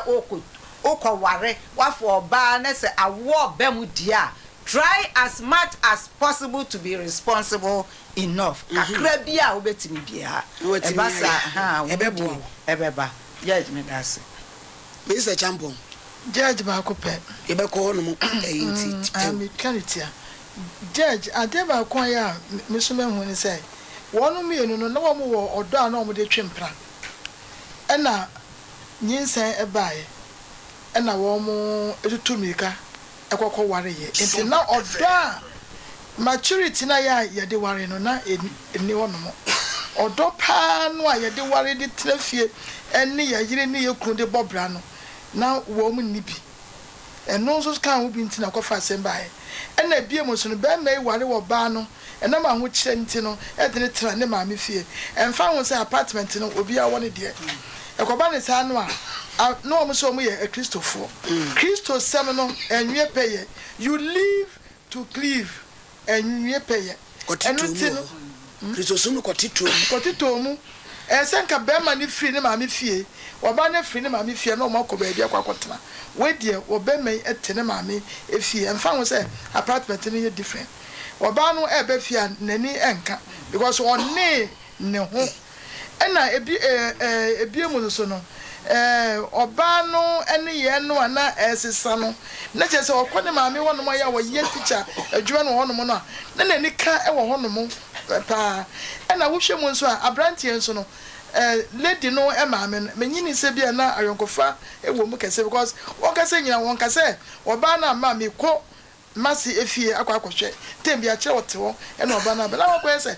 okoware wafo oba na se awo ba mu dia. Try as much as possible to be responsible enough. Kakra bia obetimi bia. Ebasa ha ebeba. Judge me dase. Mr. Champion. Judge ba ko pe. Ebe ko no mo einti. Am clarity. Judge adeba ko ya mesome hu ni say. Wonu mienu no na wo mo wo odo a na wo de twempra. Ena nyinsan ebae. Ena wo mo etutumika. Ekoko ware ye enti na odo maturity na ya de ware no na eni wono mo odo pa no a ya de ware de trafie eni ya yire ni ye kunu de bobra no na wo mu ni bi eno so kan wo bi nti na kofa semba he ena bie mo so no be mai ware wo ba no ena ma ho kire nti no e de ne tra ne ma me fie emfa ho se apartment no obi a woni de ekoba ne sa no a no mo so mo ye a Christopher Christo sem no enwe peye you live to cleave enwe peye enu ti no Christo so no kotito mu senka be ma ni free ne ma me fie oba ne free ne ma me fie no mo ko ba bia kwakotena we de oba me etene ma me efie emfa ho se apartment no ye different oba no e be fie nani enka because on ne ho ena ebi mu so no oba no ene ye no ana esesa no na che se okone maame wono mo ya wo ye teacher adwuma no hono mo no na nani ka e wo hono mo pa ena wo hwe mu nso a abrantie nso no lady no e maame no menyini se bia na ayonkofa e wo mu kese because won kase nyina won kase oba na maame ko masi efie akwakohwe tembia kire wote ho ena oba na bela wo ese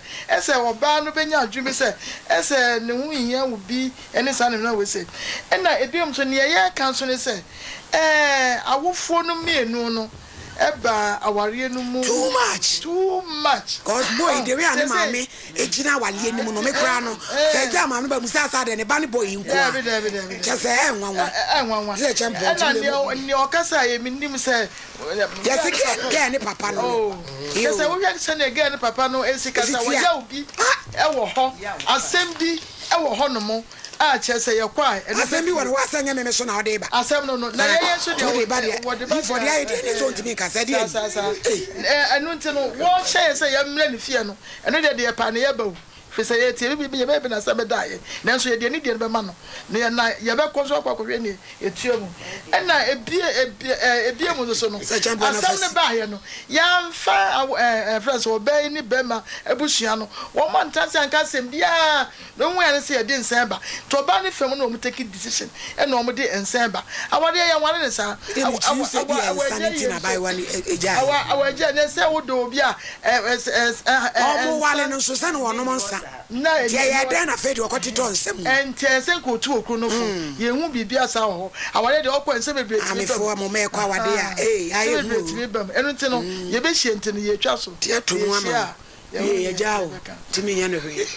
oba no benya adwumi se ese ne hu hia wo bi ene sa ne na we se ena ebiom so ne ye kan so ne se awofo no mienu no eba aware no mu too much cause boy the way ani mama ejina awale ni mu no me kra no se ja mama ba musa sa de ne ba ni boy nko just enwanwa se champion ni okasa ye minim se yes get ni papa no yes we yak se ne get ni papa no esikasa wo ya obi e wo ho asem bi e wo ho no mo a chese ye kwa asem bi wo no asanya me so na ode ba asem no na ye so de ode ba de for the idea ni so ntimi ka se de enu nti no wo share se ye mra ni fie no enu de pa na ye ba wu fese ye tie bi ye be na se be dae nanso ye de ni de be ma no na ye be ko so kwa hwe ni etue mu na ebie mu so no asem ne ba ye no ya mfa friends wo be ni be ma ebusua no wo mo ntanse anka sem bia no hu ya se ye de nsan ba to ba ni fam no mo take decision na o mo de nsan ba awade ye wan ne sa awaje ne se wo do bi a omo wale no so se no wono mo nsa na ye de na fe de okotito nsem ente se ko tu okru no fo ye hu bibia sa ho awade de okọ nsem bebre ti amefo mo me kwa wade a aye mu enu nti no ye be hie nti no ye twa so tie to mu ama ye jao timi ye no hwe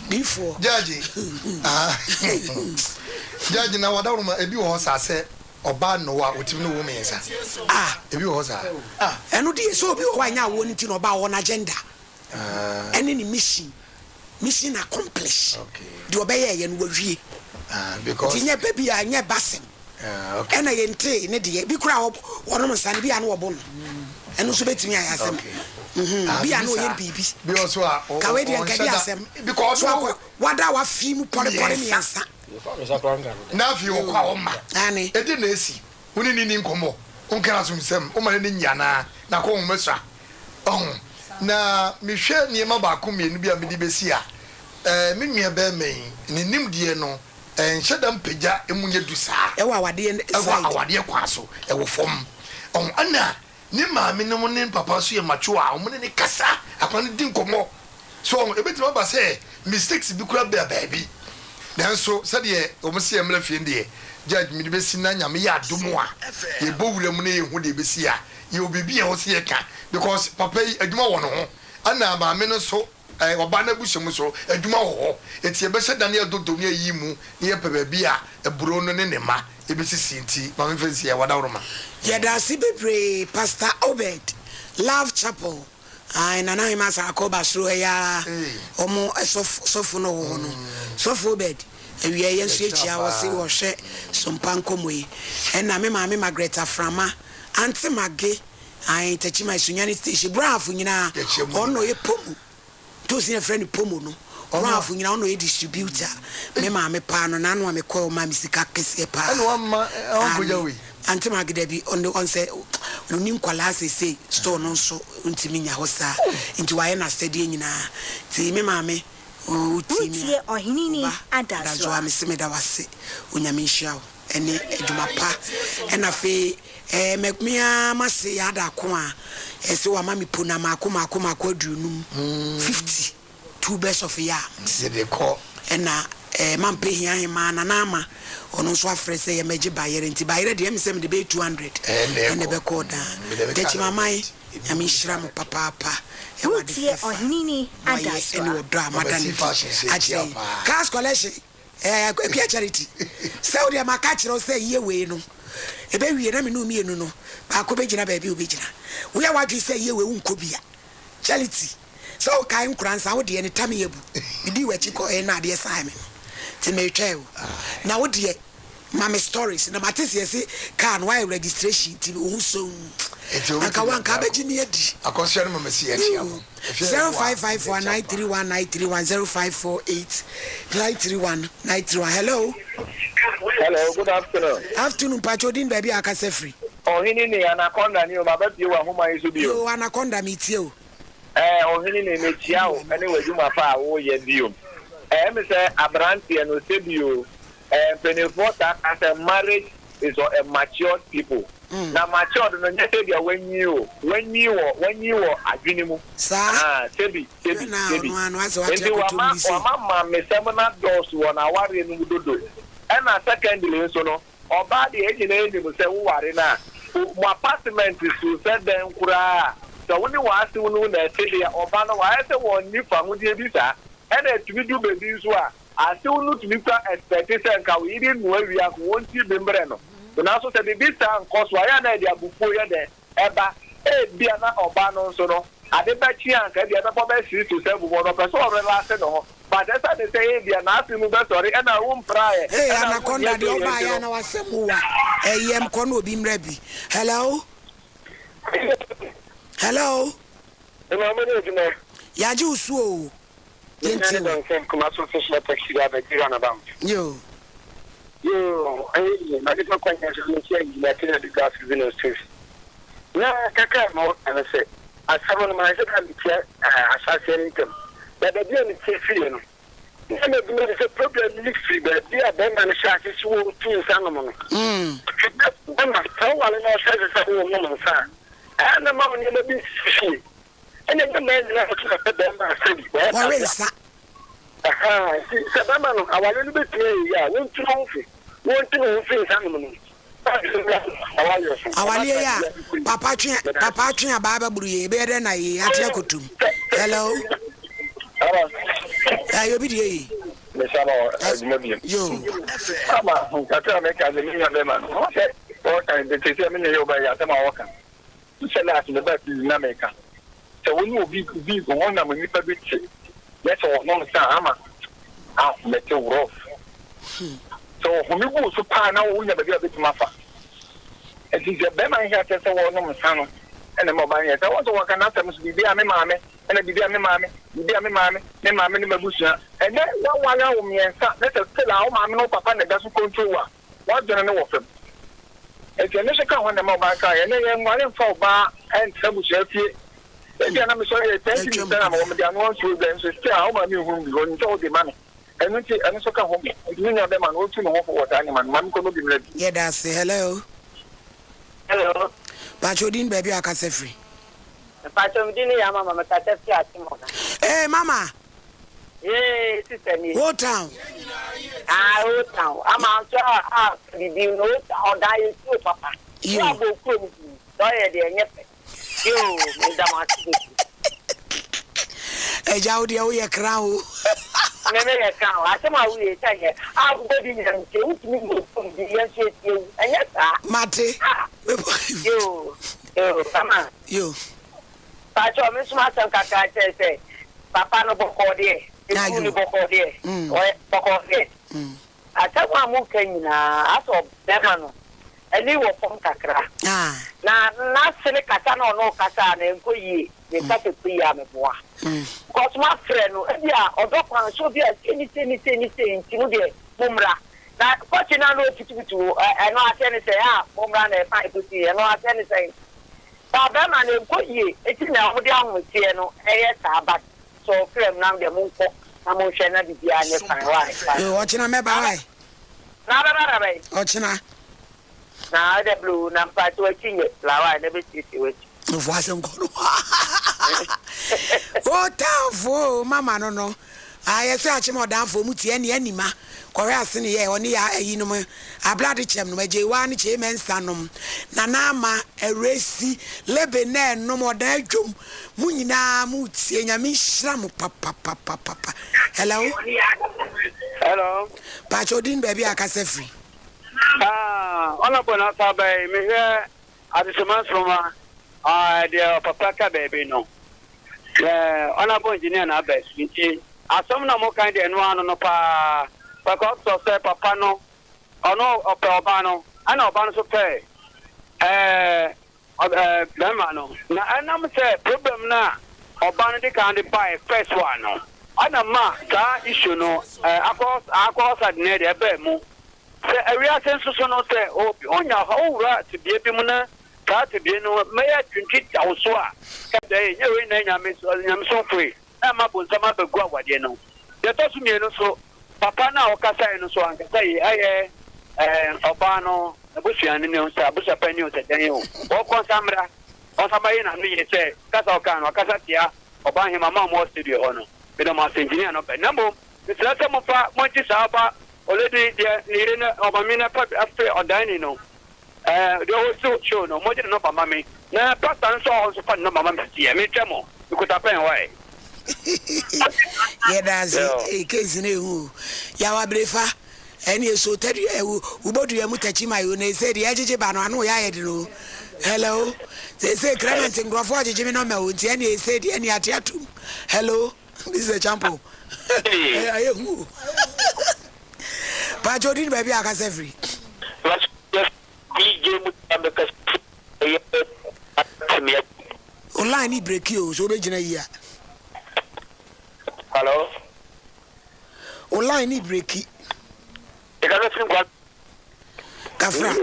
before judge judge na wada ma ebi wo sa se oba no wa otimi no wo me nsa ebi wo sa enu de so obi wo anya wo nti no oba wo na agenda ene ni mission accomplished the obey ye no wawie because tinye baby a nye basem ena ye nte ne de bi kura wono msane bi anu obo no enu so betimi ayasem bi anu ye bibi bi also ka we de nkadi asem because wada wa fi mu pore mi ansa na fi wo kwa wo ma ani edi na esi woni ni nkomo onkara sumsem o ma ne nyana na ko ho meswa na mehwe niema ba ko mienu bia me di besi a me nua ba me ni nimdie no enhyedam pagya emunye du saa ewa awade kwa so ewo fom ana ni maame no ne papa so ye macho a o ne kasa akwan di nkomo so ebetima ba say mistakes bi kura ba baabi dan so sade o mo se emla fie ndie judge me di besi na nyame ya adomo a ye bowura mu ne ye hu de besi a ye obibi e ho se ye ka because papa yi adwuma wo no ho ana maame no so oba na bushemu so adwuma ho eti ebese Daniel dodo ne yi mu ne ye pebabi a eburo no ne ma ebisisi nti ma me fezi ya wadawroma ye da si bebre Pastor Obed Love Chapel na na hima sa akoba sro ya omo sofu no ho no sofu Obed ewie ye nso echi a wo se wo hwe Sompa Nkomo yi na me ma me Margaret Aframa anti mage ai techima sunyani station bravo nyina ono ye pomu to see a friend pomu no bravo nyina ono ye distributor me ma me pa no na no me call ma misika kese pa eno amma ongoja we anti mage da bi on say no nim kwala say store no so ntimi nya ho sa nti waye na steady nyina ti me ma me utie ohinini adaso a me se me da wase onyame nhia ene eduma pa ena fe mekmia mase yada ko a ese wa mami pona makoma adunum 50 two best of ya se de ko ena mampe hia hima na ama ono so afre se ye meje bayere nti bayere de emse me de be 200 ene be ko da techi mamai ami shram papa utie ohinini adaso ene odo amadani aje cash collection kwapia charity saudi amakachiro say ye we no ebe wie na me no mienu no ba ko be gina ba bi obegina we awadwe say ye we unko bia charity so kai nkransa wo de ne tam yebu bidi wachi ko na de sai me ti me tweo na wo de mama stories na matisi yesi kan why registration ti wo so aka wanka be gini edi akosua no mama si eti am 0554931931 hello good afternoon Pacho din baby akase free ohini ni anaconda ni o baba bi wa homa yesu bi o anaconda metie o ohini ni metia o ene wadwuma fa wo ye bi o me say abrante no se bi o penefota as a marriage is a mature people na matured no nye se dia when you adwini mu sebi mama me semana dos wona ware no dodo na secondly so no oba de eji na eni mu se wo ware na mo apartment so se den kura so woni wa ase wonu na tele oba no wa ese won ni fa hu de bi sa na tumi du bebi so a ase wonu tumi kwa expectation ka we iri nu awia ko won ti bembre no na so se bi sa nko so ya na de abufuo ye de eba bia na oba no so no ade ba chi an ka de ebe po be si to se bu no pe so relax no but esa de say bia na afi mu be sorry e na room prayer na konda de oba ya na wasemu wa yem ko no obi mrabi hello ema me ne ya ji usu o yenti don sem kuma so fish taxi ga be jira na bam yo na de ko kwanya so ni chi na kina de gas business too na kaka mo ana se asabon ma se kan ti asasere item da da bi ni ti fi no na me bi se problem ni free ba dia ben na sha se wo tu sa no mo no na ta wala na sha se wo mo sa ana ma ni le bi fi ene be me na ko ka ben na se bi wa we sa se ba ma no awale ni be ti ya won tu no fi sa no mo awale ya papa twen baba buruye be de na ye atia kotum hello yo bi die me sama ajmobi yo ama kata me ka ni ya be ma no se o ka de te se me yo ba ya sama waka se la ti ba ti na me ka se woni obi ko wona mo ni pa bi ti yes o no sa ama me te wro so humi go so pa na wo nya ba bia betima fa e ti je be man here tese wo no msano ene mo ban ye ta wo so waka na tam so bibia me maame ene bibia me maame ne maame ne mabusia ene wa ya wo miensa ne se se la wo maame no papa ne da so control wa dwene ne wo fam e je ne se ka ho ne mo ba ka ye ne ye nwale mfa ba en trabusia fie e je na me so ye thank you sana mo me dia no so ben so se a wo maame hu bi ho nto de mane enunti eno so ka ho ni nya be man o tu no ho for water ni man ko no bi mra yeah that's hello Pacho din baby akase free Pacho din ya mama makase free atimo mama sister ni what town what town ama so bibi no o da you to papa you go from do ye de nyepe yo me da ma Eja odi o ye crown. Me ye crown. Asema we say ah go di nyam ke utimi go di yan se ti. Anya sa. Mate. Yo. Sama. Yo. Pa cho me suma san kaka say. Papa no boko de. Eku ni boko de. Boko de. Atawa mu kanyina aso bema no. Eli wo fom kakra. Na sene kasa no no kasa na enko yi. Me kasa piya me boa. Because my friend no ebia odokwan so bia any ntinu de mumra. Na kochina no titutu eno atene say mumra na fa ikuti eno atene say. Ba bema na enko yi eti na ho de ahotie no eye saba. So frame na de munko na mo hwe na bibia ne fan wa. Yo ochina me ba wai. Na ba ba. Ochina. Na de blue na pa to chinye la wa na be titi we. Voice ngono. O tafo mama no. Aye se achimo danfo mu tie ne anima. Kore ase ne ye oni ya ayinom ablade chem no maje wa ne che mensanom. Na na ama eresi lebe na no moda adwom. Mu nyina mu tie nyame hira mu papa. Hello. Hello. Pa chodin baby akase free. Honorable Nasabe, me here at the Summons from the Papa baby, no. Honorable Engineer Nabes, as some no more kind and one no pa, because of say Papa no, or no, or Urbano, and Urbano so pay. Lemano. Now, I'm say problem now, Urbano they can't buy first one, no. And a ma, that issue, no, across at near the Bemu. Area census no say on your whole right to be a bimuna, to be no mayor to also. Day, you in I'm so free. I'm up on some other guava, you know. That doesn't mean so. Papa now, Casa and so on can say, Urbano, Bushian, Busha Penny, or Consamra, or somebody and me say, Casacan or Casatia, or buy him a mom more studio honor. With a master engineer, no number. It's not some of Monty Saba. Already needing a minute after or dining, no. They also show no more than no mammy. Now, Pastor saw also find no mamma, me chamo. You could have been away. Yeah, that's a case in who Yawa Brefa, and you so tell you who bought you a mutachima, they said the Ajibano, no, I know. Hello, they say Clement and Graffa, Jimmy no Mount, and they said any atiatum. Hello, this is a champo. But you didn't baby akase free. Online ni break you so begina here. Hello. Online ni break. E ka se ngwa. Kafra.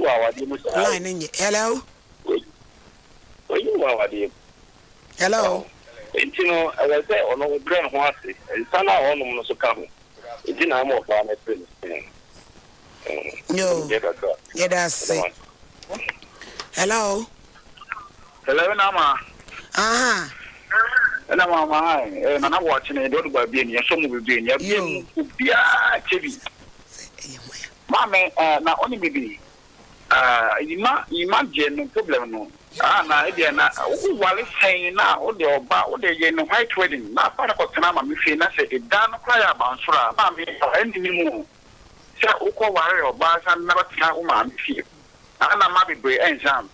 Online ni. Hello. Oyi wa wa di. Hello. Intino I say ono brain ho ase. Sana ono no so ka ho. It na mo fa me friend. No. Yeah, that's it. Hello. Hello, Nama. Mama, and I'm watching a dog by being your son will be in your being. Mamma, not only maybe. Imagine no problem. No. Now, while it's saying now, all the about the white wedding, not part of Tanama, if you not say it down, cry about Sura, Mammy, or any more. Say, Oko Warrior or Bars and never tell man. And I'm happy to answer.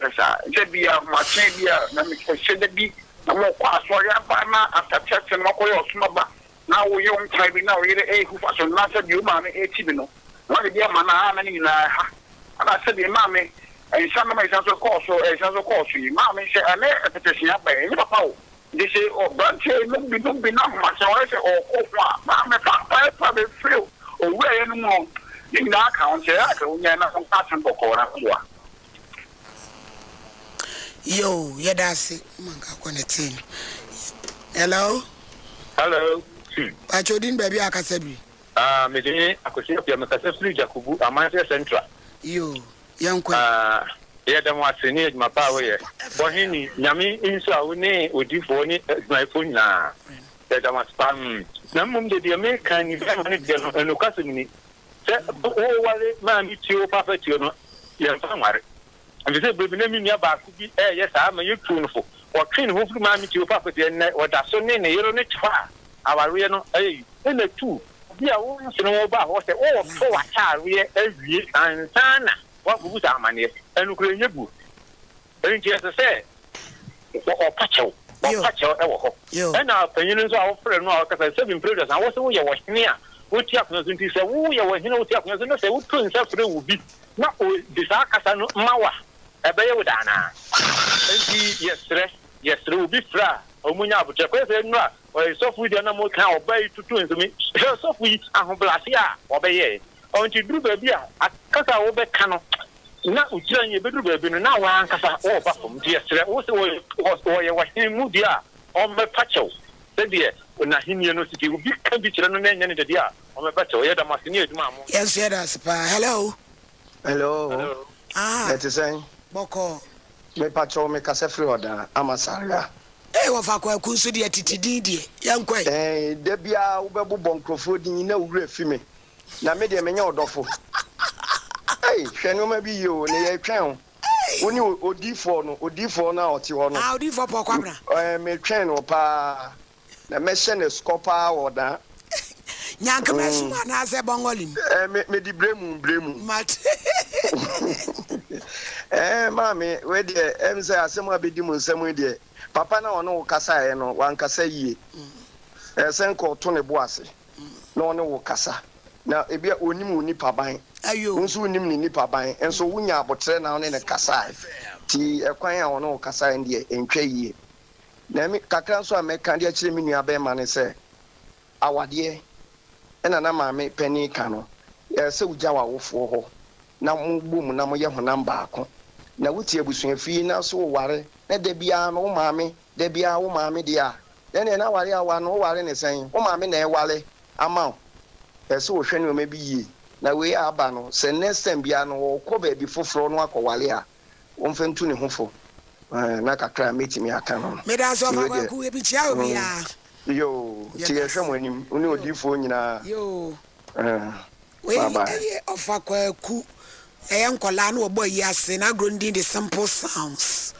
Just be a much easier than it should be. I'm more quite sorry about after church and Moko or Smaba. Now we young time now, who was a master, you, mammy, 18. What be a man, and I said, Mammy, and some of my sons of course, so as of course, you, Mammy, say, I'm a petition up by any power. They say, oh, but don't be not much, or I say, oh, Mammy, probably feel, or where any more. In that account, I can not pass for Cora. Yo, yeah, that's it. Hello? Hello. I told him, baby, I can say, me, I could see up your Macassi Jacobu, a Manchester Central. You, young queen. Yeah, then what's in it, my power. For him, Yami, inside, we would do for my phone now. That I was spam. Namum the American, if I wanted to know, Cassini. Oh, well, man, it's your papa, you know, you're somewhere. And you say, baby, name me about yes, I'm a youthful. Or clean who mammy to your papa, or that's so many, you're on it far. awareɛ no ɛna tu bi a wo nso no ba ho sɛ wo to ataareɛ awie ansana wa bubu ta amaneɛ ɛno kura nye bu ɛnti ɛsɛ sɛ ɔpakyɛw ɛwɔ hɔ ɛna panyin nso a wɔfrɛ no a wɔkasa sɛ bin predators a wɔsɛ woyɛ wɔhene a wotia kono so nti sɛ woyɛ wɔhene wotia kono so no sɛ woto nsa frɛ wo bi na de saa kasa no ma wa ɛbɛyɛ wo daanaa nti yɛsrɛ wo bi frɛ a ɔmunya abotrɛ kɔyɛ sɛ no a ɔyɛ sɔfo deɛ na mo ka ɔba yi tutu nsɛmi hwɛ sɔfo yi ahobrɛase a wɔbɛyɛ ɔnti duru baabi a akasa a wobɛka no na ukyira nye beduru baabi no na wankasa wɔba fam nti yɛsrɛ wo sɛ wɔyɛ wɔhene mu deɛ a ɔmmɛpakyɛw sɛdeɛ na henie no siti obi ka bi kyerɛ no na ɛnyɛ ne dade a ɔmmɛpakyɛw yɛ damase ne adwuma mo yɛnso yɛ dase paa hello ɛte sɛn bɔkɔ mepakyɛw mekasɛ firi ɔda amasarea wɔfa kwaku nso deɛ tete din deɛ yɛnkɔe da biaa wobɛbobɔ nkurɔfoɔ din na wowura fi me na me deɛ menyɛ ɔdɔfo hwɛ nneɛma bi yie o ne yɛtwɛn o wo ne odiifoɔ no a ɔte hɔ no odiifoɔ pɔ kwabra metwɛn no paa na mɛhyɛ ne skɔ paa wɔ da nyankama asuma anaasɛ bɔngɔlim mede brɛmu maame wei deɛ ɛm sɛ asɛm a bɛdi mu nsɛm yi deɛ papa na ɔne wo kasaeɛ no wankasa yie sɛ nka ɔto ne bo ase na ɔne wo kasa na ebi onim wo nipa ban nso onim ne nipa ban nso wonya abotre na ɔne ne kasaeɛ ti ɛkwan a ɔne wo kasaeɛ deɛ ɛntwa yie na me kakra nso a mɛka deɛ kyerɛ me nua bɛma ne sɛ awadeɛ ɛna na maame pani ka no sɛ wogya w'awofoɔ hɔ na mogbo mu na moyɛ honam baako na wotie abusuafie na so woware na da biara no wo maame da biara wo maame deɛ a ɛne na ware awa no woware ne sɛn wo maame na ɛwale ama wo ɛsɛ wohwɛ nneɛma bi yie na wei aba no sɛ next time biara no wɔkɔ baabi foforɔ no akɔwale a wɔmfa ntu ne ho fo na kakra mɛtumi aka no meda sɛ ɔfa kwaku ebikyia wo biara yo ti yɛhwɛ mo anim wo ne odiifoɔ nyinaa wei ɛyɛ ɔfa kwaku ɛyɛ nkɔlaa no wɔbɔ yi ase na agorɔ ndin de simple sounds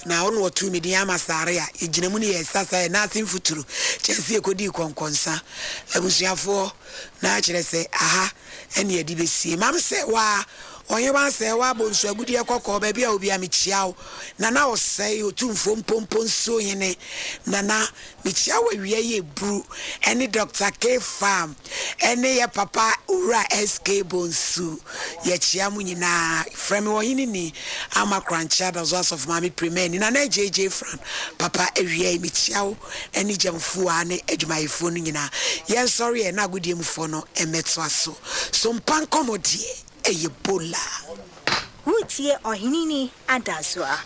na ɔno wɔtu me din amasare a ɛgyina mu ne yɛ sasa yɛ naase mfuturo kyerɛ sɛ yɛkɔdii kɔnkɔnsa abusuafoɔ na akyerɛ sɛ aha ɛne yɛde bɛsie mam sɛ waa ɔnyɛ ba sɛ waa bɔ nsu agudeɛ kɔkɔɔ baabi a obi a mekyia wo nana ɔsɛe ɔtumfo mpompo nsuo hene nana mekyia wo awia yɛ buru ɛne Dr. K Farm ɛne yɛ papa owura SK Bonsu yɛkyia mu nyinaa frɛ me wɔhene ni ama krankyia da so of mami premier ni nana JJ Fran papa awia yi mekyia wo ɛne gyamfoɔ ne adwumayɛfoɔ no nyinaa yɛn sɔre yɛ na agudeɛ mufoɔ no ɛmɛto aso Sompa Nkomo die Ebola. Who tie or hinini adasoa.